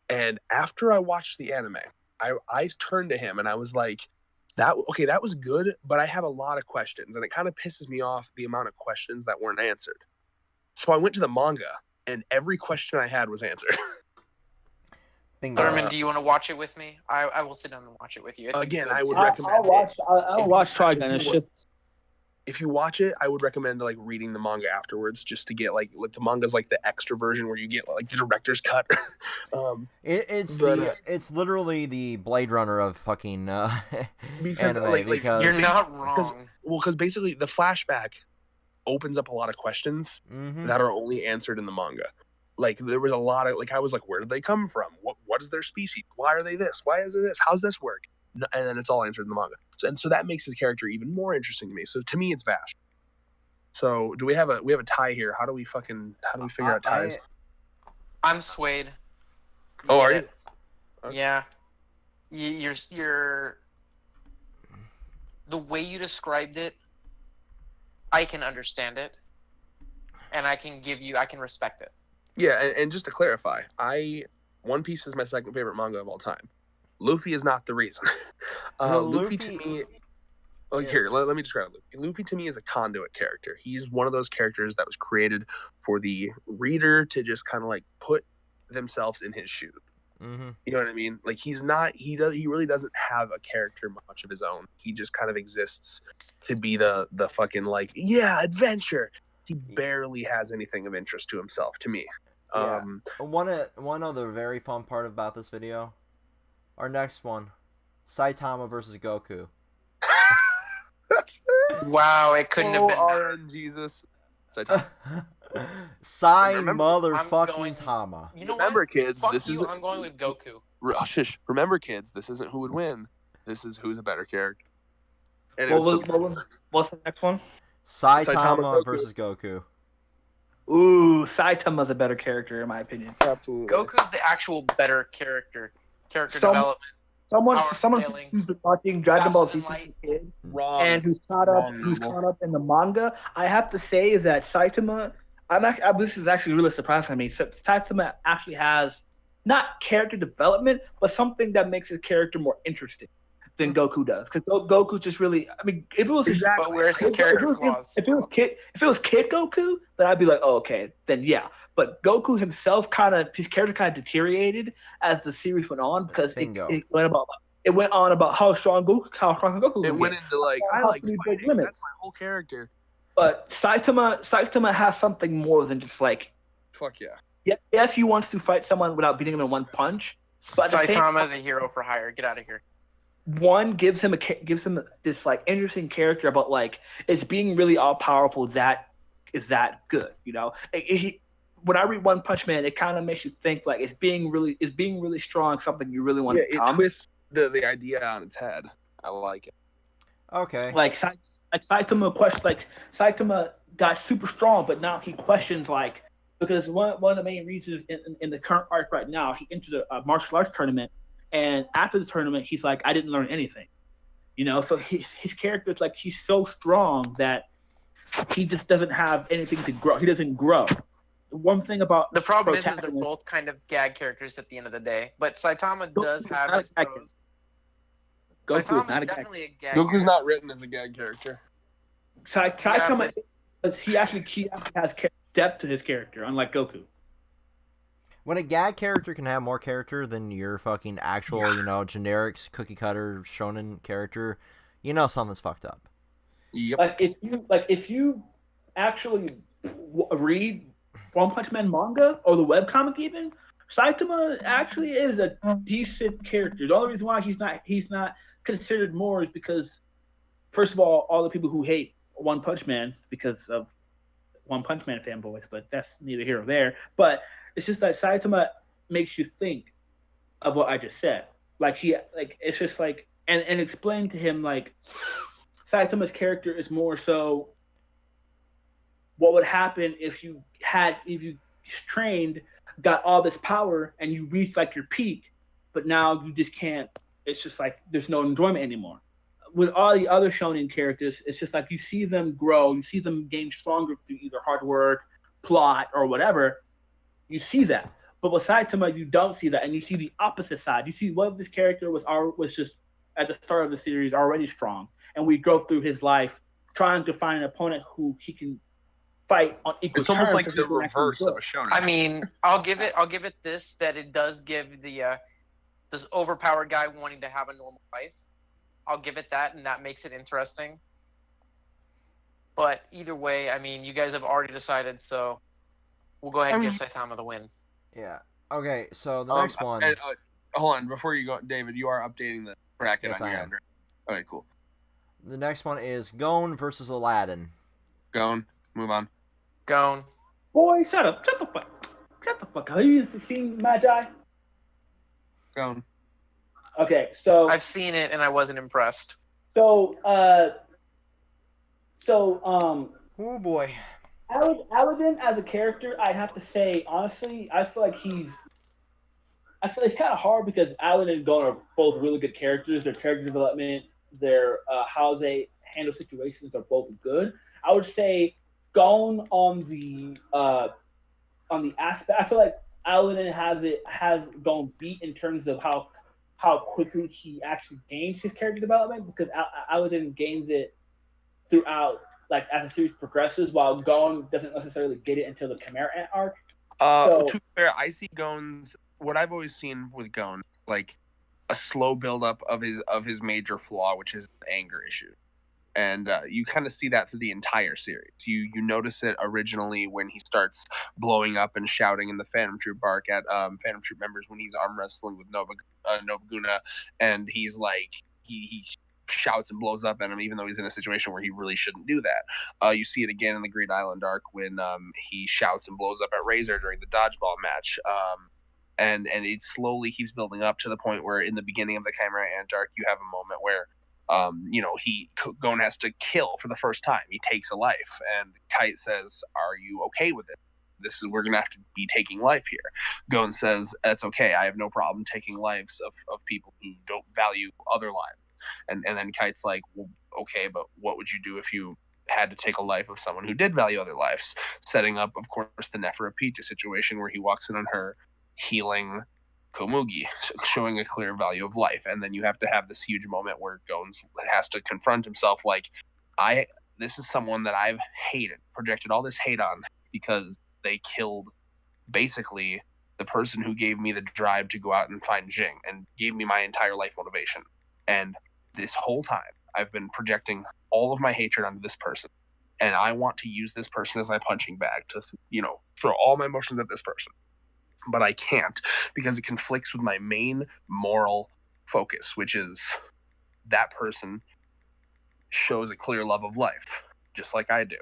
And after I watched the anime, I turned to him and I was like, that was good, but I have a lot of questions, and it kind of pisses me off the amount of questions that weren't answered. So I went to the manga, and every question I had was answered. Bingo. Thurman, do you want to watch it with me? I will sit down and watch it with you. It's Again, a good I would series. recommend I'll watch Trigun. It's just if you watch it, I would recommend like reading the manga afterwards, just to get like the manga's like the extra version where you get like the director's cut. It's literally the Blade Runner of fucking Because, anime. like, because You're not wrong. because basically the flashback opens up a lot of questions Mhm. that are only answered in the manga. Like there was a lot of like I was like, where did they come from? What is their species? Why are they this? Why is it this? How's this work? And then it's all answered in the manga. So that makes his character even more interesting to me. So to me, it's Vash. So do we have a tie here? How do we figure out ties? I'm swayed. Oh, are Get you? it? Yeah. You're the way you described it, I can understand it, and I can respect it. Yeah, and just to clarify, One Piece is my second favorite manga of all time. Luffy is not the reason. No, Luffy to me, here, let me describe Luffy. Luffy to me is a conduit character. He's one of those characters that was created for the reader to just kind of like put themselves in his shoes. Mhm. You know what I mean? Like he really doesn't have a character much of his own. He just kind of exists to be the fucking like, yeah, adventure. He barely has anything of interest to himself, to me. Yeah. One other very fun part about this video, our next one, Saitama versus Goku. Wow, it couldn't have been better. RN Jesus. Saitama. Sai Remember, motherfucking going- Tama. You know Remember, what? kids, Fuck this you. isn't. I'm going with Goku. Shush. Remember, kids, this isn't who would win. This is who's a better character. And what's the next one? Saitama Goku. versus Goku. Ooh, Saitama's a better character in my opinion. absolutely. Goku's the actual better character Some- development. Someone Power who's scaling. been watching Dragon Ball Z Faster than since a kid Wrong. and who's caught up in the manga, I have to say is that Saitama. This is actually really surprising to me. Saitama actually has not character development, but something that makes his character more interesting than Goku does. Because Goku's just really. I mean, if it was Exactly. But where's his character flaws? if it was Kid Goku, then I'd be like, oh, okay, then yeah. But Goku himself his character kind of deteriorated as the series went on because Bingo. it went on about how strong Goku. It could went get. into like I How like can we break fighting. limits? That's my whole character. But Saitama has something more than just like Fuck yeah. yes, he wants to fight someone without beating him in one punch. But at the same Saitama is a hero for hire. Get out of here. one gives him this like interesting character about like it's being really all powerful is that good, you know. When I read One Punch Man, it kind of makes you think like it's being really strong, something you really want Yeah, to it become. twists the idea on its head. I like it. Okay. Like Saitama got super strong, but now he questions like because one of the main reasons in the current arc right now, he entered a martial arts tournament, and after the tournament, he's like, I didn't learn anything, you know. So his character is like he's so strong that he just doesn't have anything to grow. He doesn't grow. One thing about The problem is they're protagonist- both kind of gag characters at the end of the day. But Saitama Goku's does have not his a gag pros. Goku is Saitama's not a gag. definitely a gag. Goku's character. not written as a gag character. Saitama, he actually has depth to his character, unlike Goku. When a gag character can have more character than your fucking actual, generic cookie cutter shonen character, something's fucked up. Yep. If you actually read One Punch Man manga or the webcomic even, Saitama actually is a decent character. The only reason why he's not considered more is because, first of all the people who hate One Punch Man because of One Punch Man fanboys, but that's neither here nor there. But it's just that Saitama makes you think of what I just said. Like it's just like and explain to him like Saitama's character is more so what would happen if you trained, got all this power, and you reach like your peak, but now you just can't. It's just like there's no enjoyment anymore. With all the other shonen characters, it's just like you see them grow, you see them gain stronger through either hard work, plot, or whatever. You see that, but with Saitama, you don't see that, and you see the opposite side. You see what this character was just at the start of the series already strong, and we go through his life trying to find an opponent who he can fight on equal It's almost terms. like the reverse of a shonen. I mean, I'll give it this, that it does give the this overpowered guy wanting to have a normal life. I'll give it that, and that makes it interesting. But either way, I mean, you guys have already decided, so we'll go ahead and give Saitama the win. Yeah. Okay, so the next one. Hold on, before you go, David, you are updating the bracket Yes, on I your am. end, right? Okay, cool. The next one is Gon versus Aladdin. Going. Move on. Gone. Boy, shut up. Shut the fuck up. Have you seen Magi? Going. Okay, so I've seen it, and I wasn't impressed. so Oh boy. Aladdin as a character, I'd have to say honestly, I feel it's kind of hard because Aladdin and Gon are both really good characters. Their character development, their how they handle situations are both good. I would say Gon on the aspect. I feel like Aladdin has Gon beat in terms of how quickly he actually gains his character development because Aladdin gains it throughout, like as the series progresses, while Gon doesn't necessarily get it until the Chimera Ant arc. To be fair, I see Gon's. What I've always seen with Gon, like a slow buildup of his major flaw, which is anger issue, and you kind of see that through the entire series. You notice it originally when he starts blowing up and shouting in the Phantom Troop arc at Phantom Troop members when he's arm wrestling with Nobaguna, and he's like he shouts and blows up at him, even though he's in a situation where he really shouldn't do that. You see it again in the Great Island arc when he shouts and blows up at Razor during the dodgeball match. And it slowly keeps building up to the point where in the beginning of the Chimera Ant arc, you have a moment where Gon has to kill for the first time. He takes a life, and Kite says, "Are you okay with it? We're gonna have to be taking life here." Gon says, "That's okay. I have no problem taking lives of people who don't value other lives." And then Kite's like, "Well, okay, but what would you do if you had to take a life of someone who did value other lives?" Setting up, of course, the Neferapita situation where he walks in on her healing Komugi, showing a clear value of life. And then you have to have this huge moment where Gon has to confront himself like, this is someone that I've hated, projected all this hate on because they killed basically the person who gave me the drive to go out and find Jing and gave me my entire life motivation. And this whole time I've been projecting all of my hatred onto this person. And I want to use this person as my punching bag to, throw all my emotions at this person. But I can't because it conflicts with my main moral focus, which is that person shows a clear love of life, just like I do.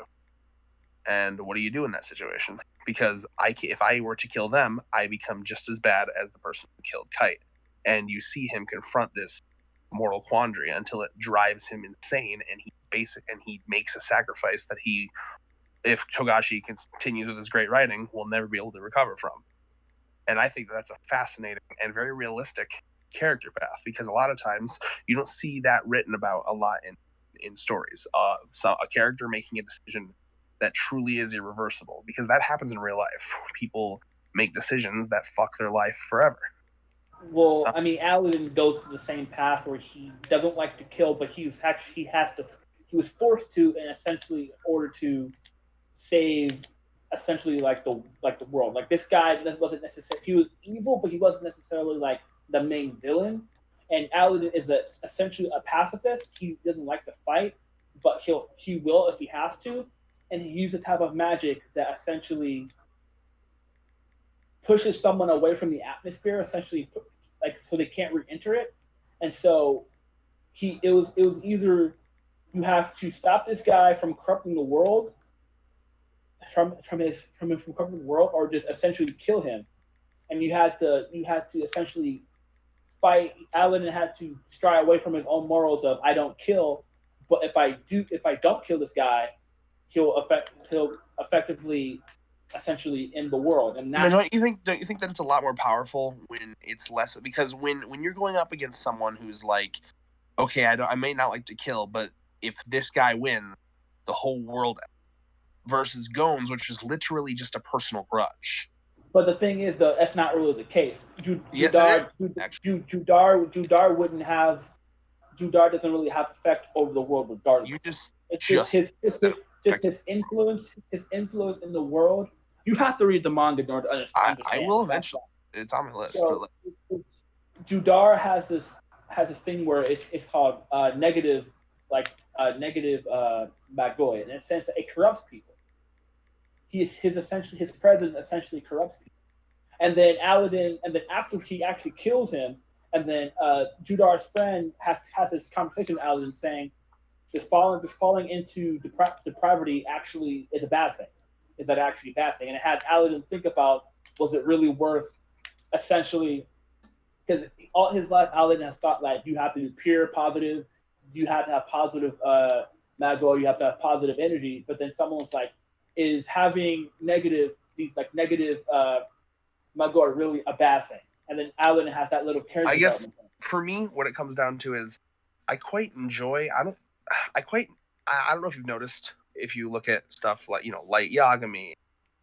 And what do you do in that situation? Because if I were to kill them, I become just as bad as the person who killed Kite. And you see him confront this moral quandary until it drives him insane, and he makes a sacrifice that if Togashi continues with his great writing, will never be able to recover from. And I think that's a fascinating and very realistic character path because a lot of times you don't see that written about a lot in stories. So a character making a decision that truly is irreversible, because that happens in real life. People make decisions that fuck their life forever. Well, I mean, Aladdin goes to the same path where he doesn't like to kill, but he was forced to, and essentially in order to save essentially like the world. Like this guy wasn't necessarily, he was evil, but he wasn't necessarily like the main villain. And Aladdin is essentially a pacifist. He doesn't like to fight, but he will if he has to. And he uses a type of magic that essentially pushes someone away from the atmosphere, essentially, like so they can't re-enter it. And so it was either you have to stop this guy from corrupting the world, from corrupting the world, or just essentially kill him. And you had to essentially fight, Aladdin had to stray away from his own morals of I don't kill, but if I don't kill this guy, he'll effectively essentially end the world, and Now, that's don't you think that it's a lot more powerful when it's less, because when you're going up against someone who's like, okay, I may not like to kill, but if this guy wins, the whole world ends, versus Gones, which is literally just a personal grudge. But the thing is, though, that's not really the case. Yes, it Judar wouldn't have. Judar doesn't really have effect over the world, regardless. You just It's just his influence. His influence in the world. You have to read the manga in order to understand. I will eventually. It's on my list. So Judar has this thing where it's called negative Magoi, in a sense that it corrupts people. His president essentially corrupts people. And then Aladdin, and then after he actually kills him, and then Judar's friend has this conversation with Aladdin saying, this falling into depravity actually is a bad thing. Is that actually a bad thing? And it has Aladdin think about, was it really worth, essentially, because all his life Aladdin has thought like you have to be pure, positive, you have to have positive Magor, you have to have positive energy, but then someone's like, is having negative Magor really a bad thing? And then Aladdin has that little character. I guess for me, what it comes down to is I quite enjoy. I don't know if you've noticed, if you look at stuff like Light Yagami,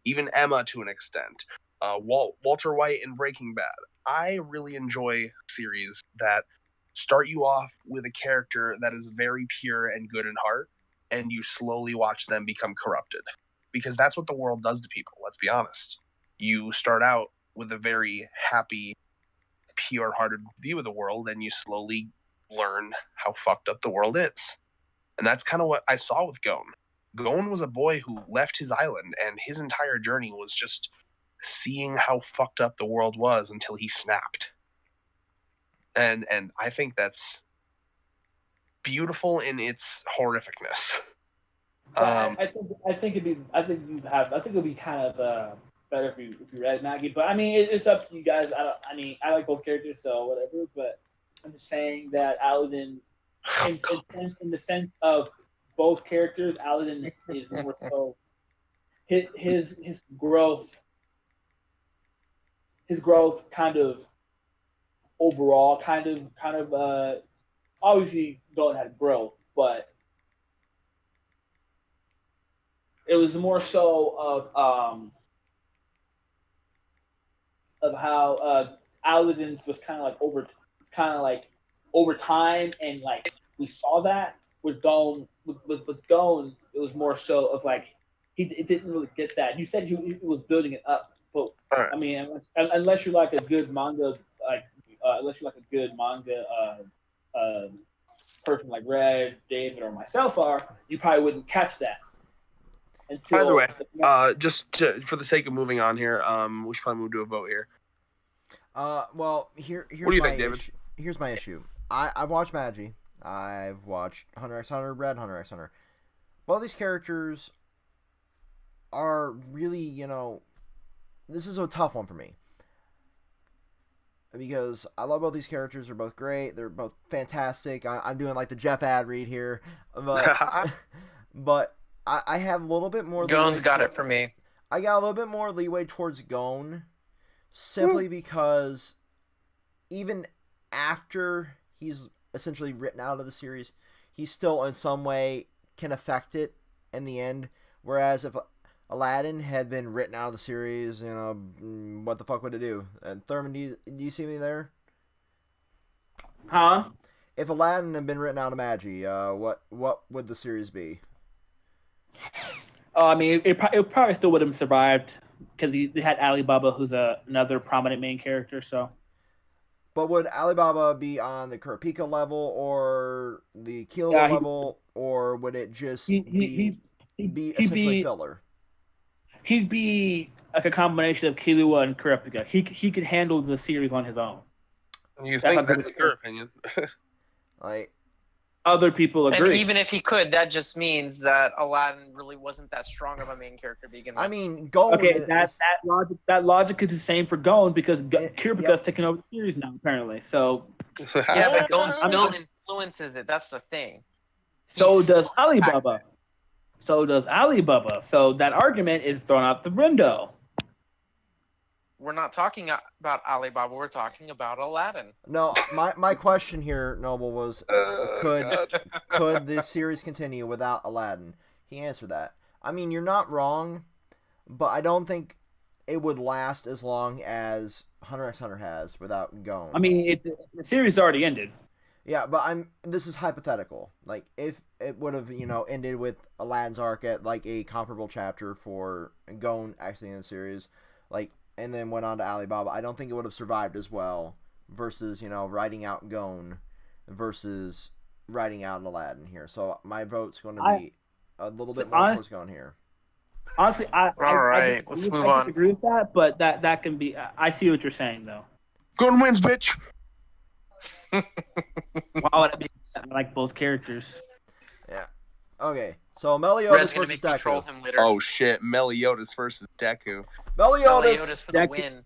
even Emma to an extent, Walter White in Breaking Bad. I really enjoy series that start you off with a character that is very pure and good in heart, and you slowly watch them become corrupted. Because that's what the world does to people, let's be honest. You start out with a very happy, pure-hearted view of the world, and you slowly learn how fucked up the world is. And that's kind of what I saw with Gon. Gon was a boy who left his island, and his entire journey was just seeing how fucked up the world was until he snapped. And I think that's beautiful in its horrificness. I think it'd be kind of better if you read Maggie, but I mean it's up to you guys. I like both characters, so whatever. But I'm just saying that Aladdin, in the sense of both characters, Aladdin is more so his growth kind of overall kind of obviously Golden had growth, but it was more so of how Aladdin's was kind of like over time, and like we saw that with Gon. With Gon, it was more so of like it didn't really get that. You said he was building it up, but right. I mean, unless you're like a good manga, person like Red, David, or myself are, you probably wouldn't catch that. By the way, for the sake of moving on here, we should probably move to a vote here. Well, here's what do you think, David? Here's my issue. I've watched Magi. I've watched Hunter x Hunter, read Hunter x Hunter. Both these characters are really, this is a tough one for me. Because I love both these characters. They're both great. They're both fantastic. I'm doing like the Jeff ad read here. But I have a little bit more. Gon's got it for me. I got a little bit more leeway towards Gon, simply because even after he's essentially written out of the series, he still in some way can affect it in the end. Whereas if Aladdin had been written out of the series, what the fuck would it do? And Thurman, do you see me there? Huh? If Aladdin had been written out of Magi, what would the series be? I mean, it probably still would have survived because they had Alibaba, who's another prominent main character. So, but would Alibaba be on the Kurapika level or the Killua level, or would it just be essentially filler? He'd be like a combination of Killua and Kurapika. He could handle the series on his own. You think that's your opinion? Like, other people And agree. even if he could, that just means that Aladdin really wasn't that strong of a main character to begin with. I mean, Gon Okay, is that logic is the same for Gon because Kirby's yep. taking over the series now apparently. So Yeah, but Gon I'm- still influences it. That's the thing. so He's does still Alibaba. impacts So does Alibaba. So that argument is thrown out the window. We're not talking about Alibaba. We're talking about Aladdin. No, my question here, Noble, was could God. could this series continue without Aladdin? He answered that. I mean, you're not wrong, but I don't think it would last as long as Hunter x Hunter has without Gon. I mean, the series already ended. Yeah, but this is hypothetical. Like, if it would have, ended with Aladdin's arc at like a comparable chapter for Gon actually in the series, like, and then went on to Alibaba, I don't think it would have survived as well versus, writing out Gon versus writing out Aladdin here. So my vote's going to be a little bit more towards Gon here. Honestly, I Let's move on. disagree with that, but that can be. I see what you're saying though. Gon wins, bitch. Why would I be upset? I like both characters. Yeah. Okay. So Meliodas Red's gonna versus make me troll Deku. him later. Oh shit, Meliodas versus Deku. Meliodas. Meliodas for the Deku. win.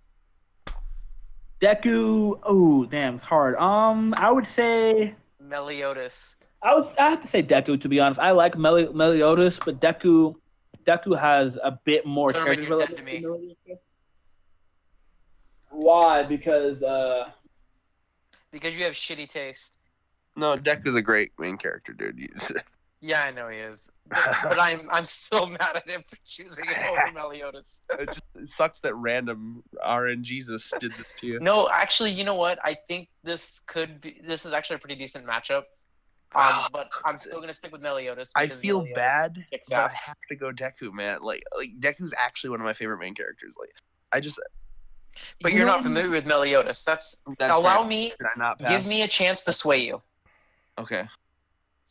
Deku. Oh damn, it's hard. I would say. Meliodas. I have to say Deku to be honest. I like Meliodas, but Deku has a bit more Tournament, character you're dead to development. me. than Meliodas. Why? Because Because you have shitty taste. No, Deku's a great main character, dude. Yeah, I know he is. But I'm still mad at him for choosing him over Meliodas. It just sucks that random RNGesus did this to you. No, actually, you know what? I think this is actually a pretty decent matchup. But I'm still gonna stick with Meliodas. I because feel Meliodas bad, kicks but I ass. have to go Deku, man. Like Deku's actually one of my favorite main characters. Like, I just. But you're not familiar with Meliodas. That's Allow fair. me, Did I not pass? give me a chance to sway you. Okay.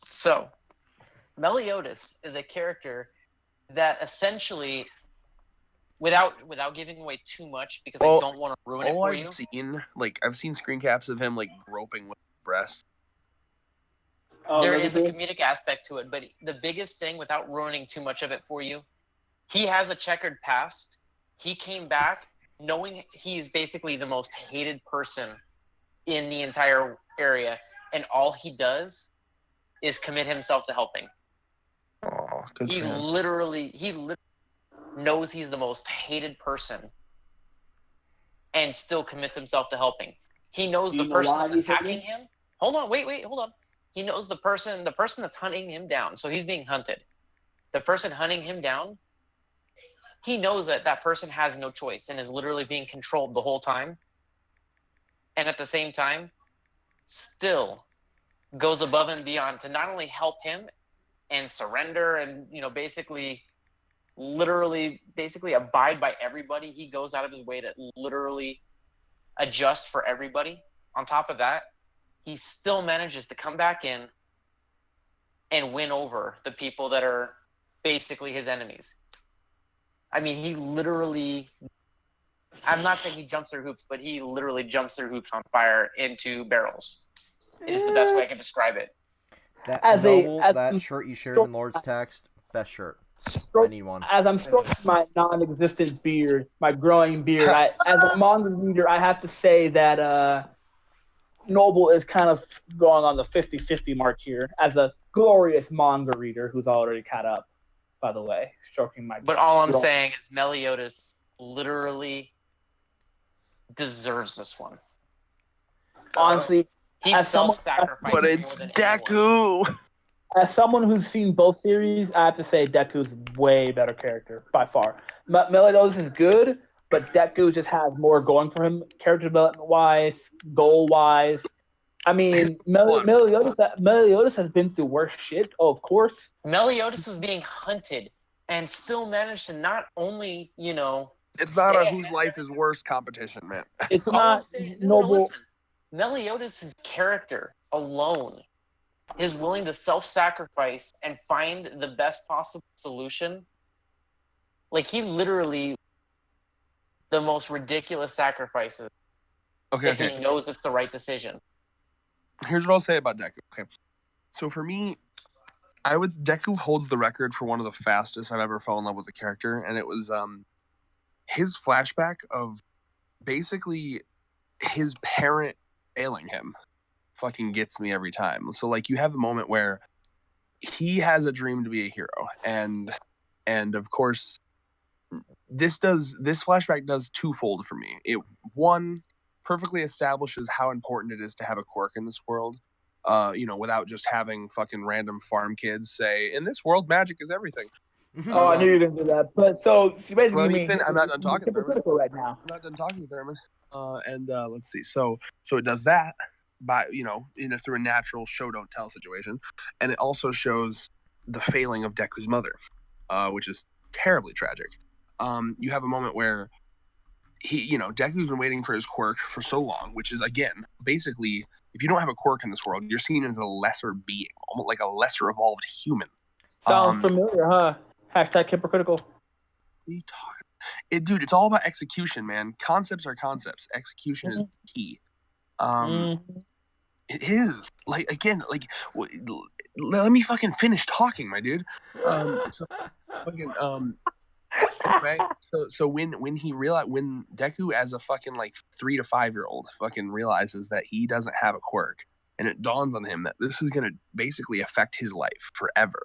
So, Meliodas is a character that essentially, without giving away too much, because I don't want to ruin it for you. I've seen screen caps of him like groping with his breast. There is a comedic aspect to it, but the biggest thing, without ruining too much of it for you, he has a checkered past. He came back knowing he's basically the most hated person in the entire area, and all he does is commit himself to helping. Oh, good He for him. literally knows he's the most hated person and still commits himself to helping. He knows the person that's attacking him. Hold on, wait, hold on. He knows the person that's hunting him down. So he's being hunted. The person hunting him down, he knows that person has no choice and is literally being controlled the whole time. And at the same time, still goes above and beyond to not only help him and surrender and, basically abide by everybody. He goes out of his way to literally adjust for everybody. On top of that, he still manages to come back in and win over the people that are basically his enemies. I mean, he literally, I'm not saying he jumps through hoops, but he literally jumps through hoops on fire into barrels. It is the best way I can describe it. That shirt you shared in Lord's text, best shirt. I need one. As I'm stroking my non-existent beard, my growing beard, as a manga reader, I have to say that Noble is kind of going on the 50-50 mark here as a glorious manga reader who's already caught up, by the way, stroking my But all I'm saying is Meliodas literally deserves this one. Honestly, He's self-sacrificing but it's more than anyone. Deku. As someone who's seen both series, I have to say Deku's way better character by far. Meliodas is good, but Deku just has more going for him, character development-wise, goal-wise. I mean, Meliodas has been through worse shit. Oh, of course. Meliodas was being hunted and still managed to not only, It's not a whose life is worse competition, man. It's not Noble. Listen. Meliodas' character alone is willing to self-sacrifice and find the best possible solution. Like, he literally the most ridiculous sacrifices. Okay. He knows it's the right decision. Here's what I'll say about Deku. Okay. So for me, Deku holds the record for one of the fastest I've ever fallen in love with a character, and it was his flashback of basically his parent failing him. Fucking gets me every time. So like you have a moment where he has a dream to be a hero, and of course this flashback does twofold for me. It one perfectly establishes how important it is to have a quirk in this world. Without just having fucking random farm kids say, "In this world, magic is everything." Oh, I knew you were gonna do that. But so basically, Let you me mean I'm not done talking, Thurman. hypocritical right now. I'm not done talking, Thurman. Let's see. So it does that by through a natural show don't tell situation, and it also shows the failing of Deku's mother, which is terribly tragic. You have a moment where Deku's been waiting for his quirk for so long, which is again basically, if you don't have a quirk in this world, you're seen as a lesser being, almost like a lesser evolved human. Sounds familiar, huh? Hashtag hypocritical. What are you talking? Dude, it's all about execution, man. Concepts are concepts. Execution is key. It is like again, like let me fucking finish talking, my dude. Right. So when Deku as a fucking like 3 to 5 year old fucking realizes that he doesn't have a quirk, and it dawns on him that this is gonna basically affect his life forever.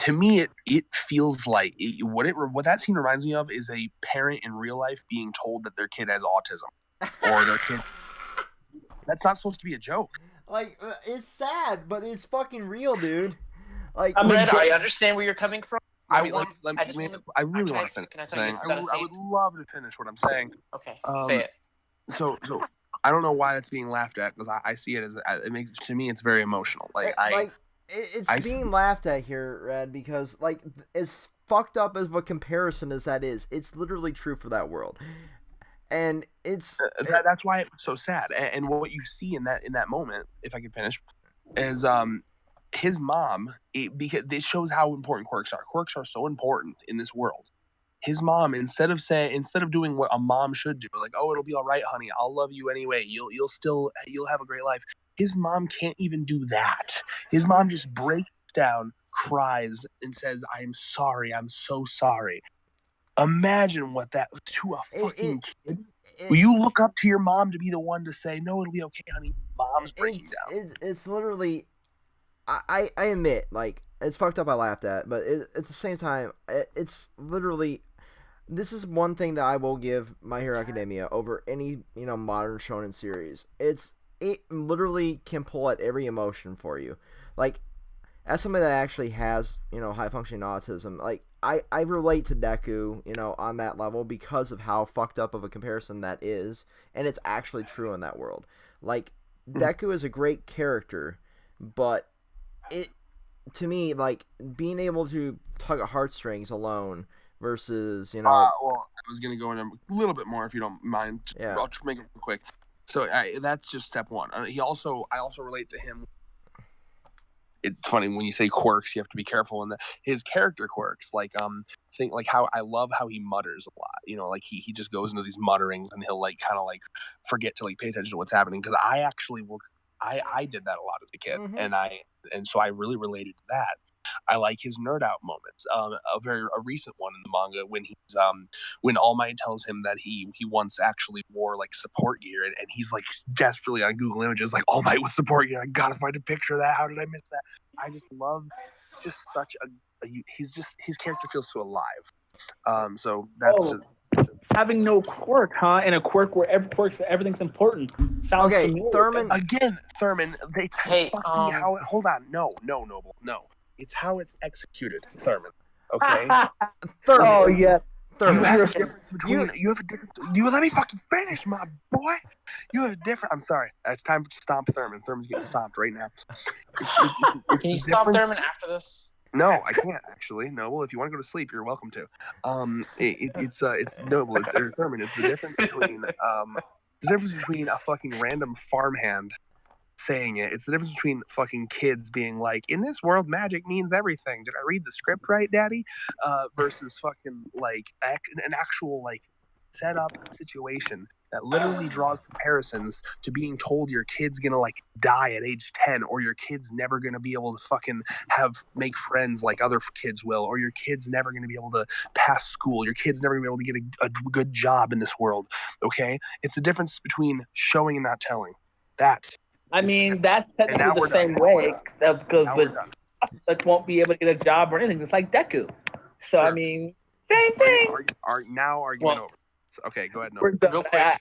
To me, it feels like what that scene reminds me of is a parent in real life being told that their kid has autism or their kid. That's not supposed to be a joke. Like, it's sad, but it's fucking real, dude. Like, Red, I understand where you're coming from. I really want to finish saying. I would love to finish what I'm saying. Okay, say it. So I don't know why that's being laughed at, because I see it as to me it's very emotional. It's being laughed at here, Red, because like as fucked up as a comparison as that is, it's literally true for that world, and that's why it's so sad. And what you see in that moment, if I can finish, is his mom, because this shows how important quirks are. Quirks are so important in this world. His mom, instead of doing what a mom should do, like, oh, it'll be all right, honey, I'll love you anyway, you'll have a great life. His mom can't even do that. His mom just breaks down, cries, and says, "I'm sorry, I'm so sorry." Imagine what that to a fucking kid. Will you look up to your mom to be the one to say, "No, it'll be okay, honey"? Mom's breaking down. It's literally. I admit, like, it's fucked up, I laughed at, but at the same time, it's literally, this is one thing that I will give My Hero Academia over any, modern shonen series. It literally can pull at every emotion for you. Like, as somebody that actually has, high-functioning autism, like, I relate to Deku, on that level because of how fucked up of a comparison that is, and it's actually true in that world. Like, Deku is a great character, but to me, like, being able to tug at heartstrings alone versus, well, I was gonna go in a little bit more if you don't mind. Yeah. I'll make it quick. So that's just step one. I also relate to him. It's funny when you say quirks, you have to be careful. And his character quirks, think like how I love how he mutters a lot. Like he just goes into these mutterings, and he'll like kind of like forget to like pay attention to what's happening. Because I actually I did that a lot as a kid, and so I really related to that. I like his nerd out moments. A recent one in the manga when All Might tells him that he once actually wore like support gear, and he's like desperately on Google Images like All Might with support gear. I gotta find a picture of that. How did I miss that? I just love just such his character feels so alive. So that's having no quirk, huh? And a quirk where everything's important. Sounds okay, familiar. Thurman. Hold on. No, Noble. No. It's how it's executed, Thurman. Okay? Thurman. Oh, yeah. Thurman. You have a difference between... You let me fucking finish, my boy! You have a different... I'm sorry. It's time to stomp Thurman. Thurman's getting stomped right now. Can you stomp Thurman after this? No, I can't, actually. Noble, if you want to go to sleep, you're welcome to. It's Noble. Thurman. It's the difference between a fucking random farmhand saying it. It's the difference between fucking kids being like, in this world, magic means everything. Did I read the script right, Daddy? Versus fucking like an actual like set up situation that literally draws comparisons to being told your kid's gonna like die at age 10, or your kid's never gonna be able to fucking make friends like other kids will, or your kid's never gonna be able to pass school, your kid's never gonna be able to get a good job in this world. Okay, it's the difference between showing and not telling. That's That's now technically we're the same done. way because Now with we're done. like won't be able to get a job or anything. It's like Deku. So Sure. I mean, same thing. Now argument over. Okay, go ahead. No. We're done. Real quick,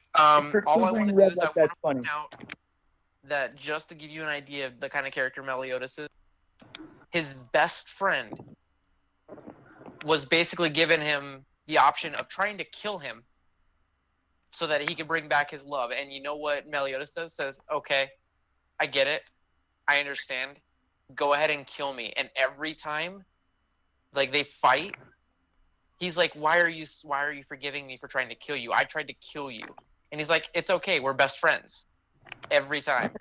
all I want to do is I want to that's funny. point out that just to give you an idea of the kind of character Meliodas is, his best friend was basically given him the option of trying to kill him so that he could bring back his love. And you know what Meliodas does? Says, okay, I get it. I understand. Go ahead and kill me. And every time, like, they fight, he's like, why are you forgiving me for trying to kill you? I tried to kill you. And he's like, it's okay. We're best friends. Every time.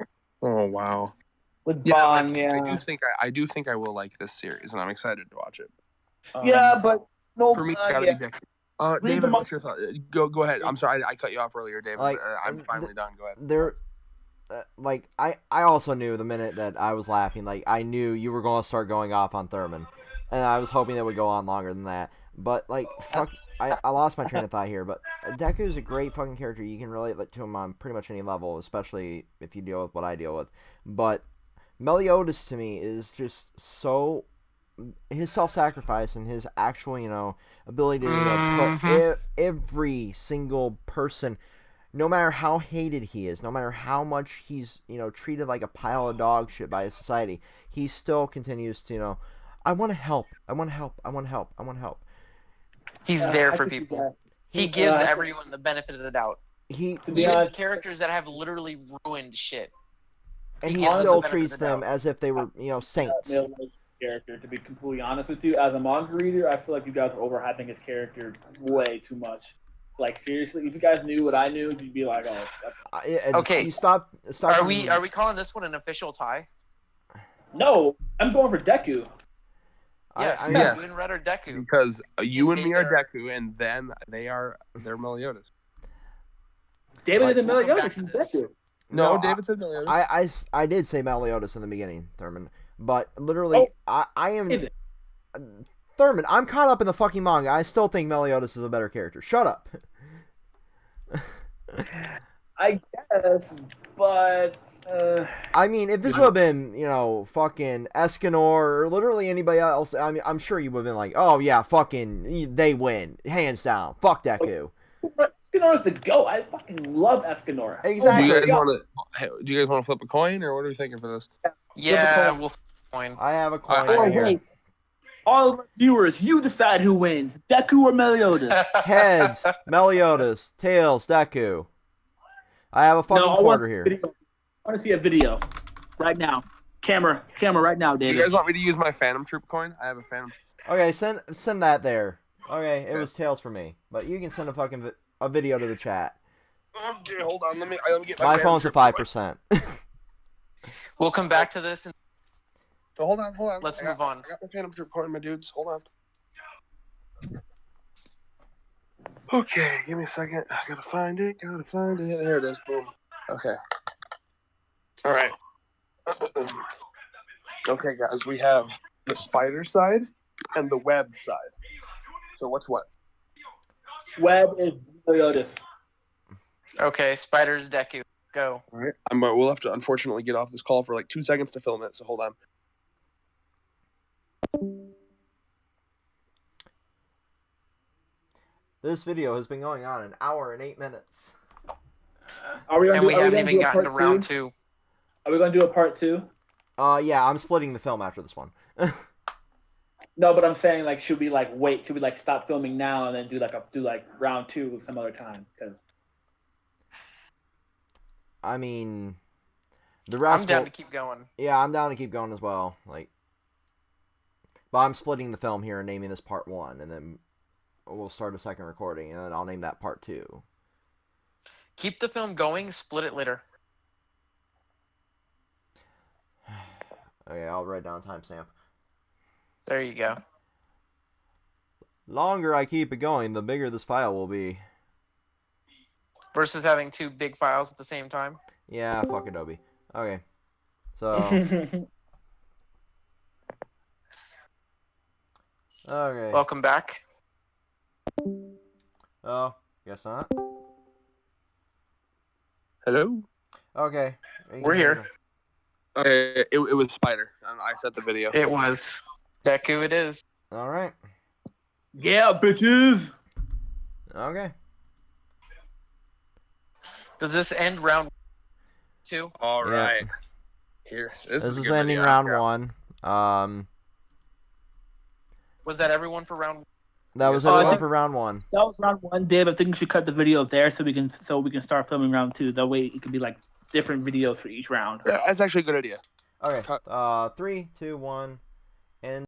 Oh wow. With Yeah, Bond, I do think I will like this series, and I'm excited to watch it. but no. For me, it's gotta be Deku. David, what's your thought? Go ahead. I'm sorry, I cut you off earlier, David. Like, I'm finally done. Go ahead. There, like I also knew the minute that I was laughing, like I knew you were going to start going off on Thurman, and I was hoping it would go on longer than that. But like, fuck, I lost my train of thought here. But Deku is a great fucking character. You can relate to him on pretty much any level, especially if you deal with what I deal with. But Meliodas to me is just so, his self-sacrifice and his actual, ability to put every single person, no matter how hated he is, no matter how much he's, treated like a pile of dog shit by his society, he still continues to, I want to help, I want to help, I want to help, I want to help. He's there for people. He gives everyone the benefit of the doubt. Even characters that have literally ruined shit. And he still treats them as if they were, saints. Character, to be completely honest with you, as a manga reader, I feel like you guys are overhyping his character way too much. Like seriously, if you guys knew what I knew, you'd be like, "Oh." Okay. You stop. Are we calling this one an official tie? No, I'm going for Deku. Yes, yes. you and Red are Deku. Because you and me are Deku, and then they're Meliodas. David isn't Meliodas, he's Deku. No, David said Meliodas. I did say Meliodas in the beginning, Thurman. But literally, I am... Thurman, I'm caught up in the fucking manga. I still think Meliodas is a better character. Shut up. I guess, but... I mean, if this would have been, fucking Escanor or literally anybody else, I mean, I'm sure you would have been like, oh yeah, fucking, they win. Hands down. Fuck Deku. Escanor is the GOAT. I fucking love Escanor. Exactly. Do you guys want to flip a coin, or what are you thinking for this? Yeah, we'll flip a coin. I have a coin right here. All of the viewers, you decide who wins, Deku or Meliodas. Heads, Meliodas. Tails, Deku. I have a fucking quarter here. I want to see a video right now. Camera right now, David. Do you guys want me to use my Phantom Troop coin? I have a Phantom Troop. Okay, send that there. Okay, it was Tails for me, but you can send a video to the chat. Okay, hold on. Let me get my phone's at 5%. We'll come back to this. So hold on. Let's move on. I got my Phantom Troop coin, my dudes. Hold on. Okay, give me a second. I gotta find it. There it is. Boom. Okay. All right. Okay, guys, we have the spider side and the web side. So what's what? Web is Meliodas. Okay, Spider's Deku. Go. All right. We'll have to unfortunately get off this call for like 2 seconds to film it, so hold on. This video has been going on 1 hour and 8 minutes. We haven't even gotten to round 2. Are we going to do a part 2? Yeah, I'm splitting the film after this one. No, but I'm saying like, should we like wait? Should we like stop filming now and then do like round 2 some other time? Because I mean, the rest. I'm down to keep going. Yeah, I'm down to keep going as well. But I'm splitting the film here and naming this part 1, and then we'll start a second recording, and then I'll name that part 2. Keep the film going. Split it later. Okay, I'll write down a timestamp. There you go. Longer I keep it going, the bigger this file will be. versus having 2 big files at the same time. Yeah, fuck Adobe. Okay. So, okay. Welcome back. Oh, guess not. Hello. Okay. We're here. It was Spider. I set the video. It was. Deku it is. All right. Yeah, bitches. Okay. Does this end round 2? All Yeah. right. Here. This is a is good ending video. round Yeah. 1. Was that everyone for round? That was I everyone think- for round 1. That was round 1, Dave. I think we should cut the video there so we can start filming round 2. That way it can be like different videos for each round. That's actually a good idea. Okay. Cut. 3, 2, 1, and.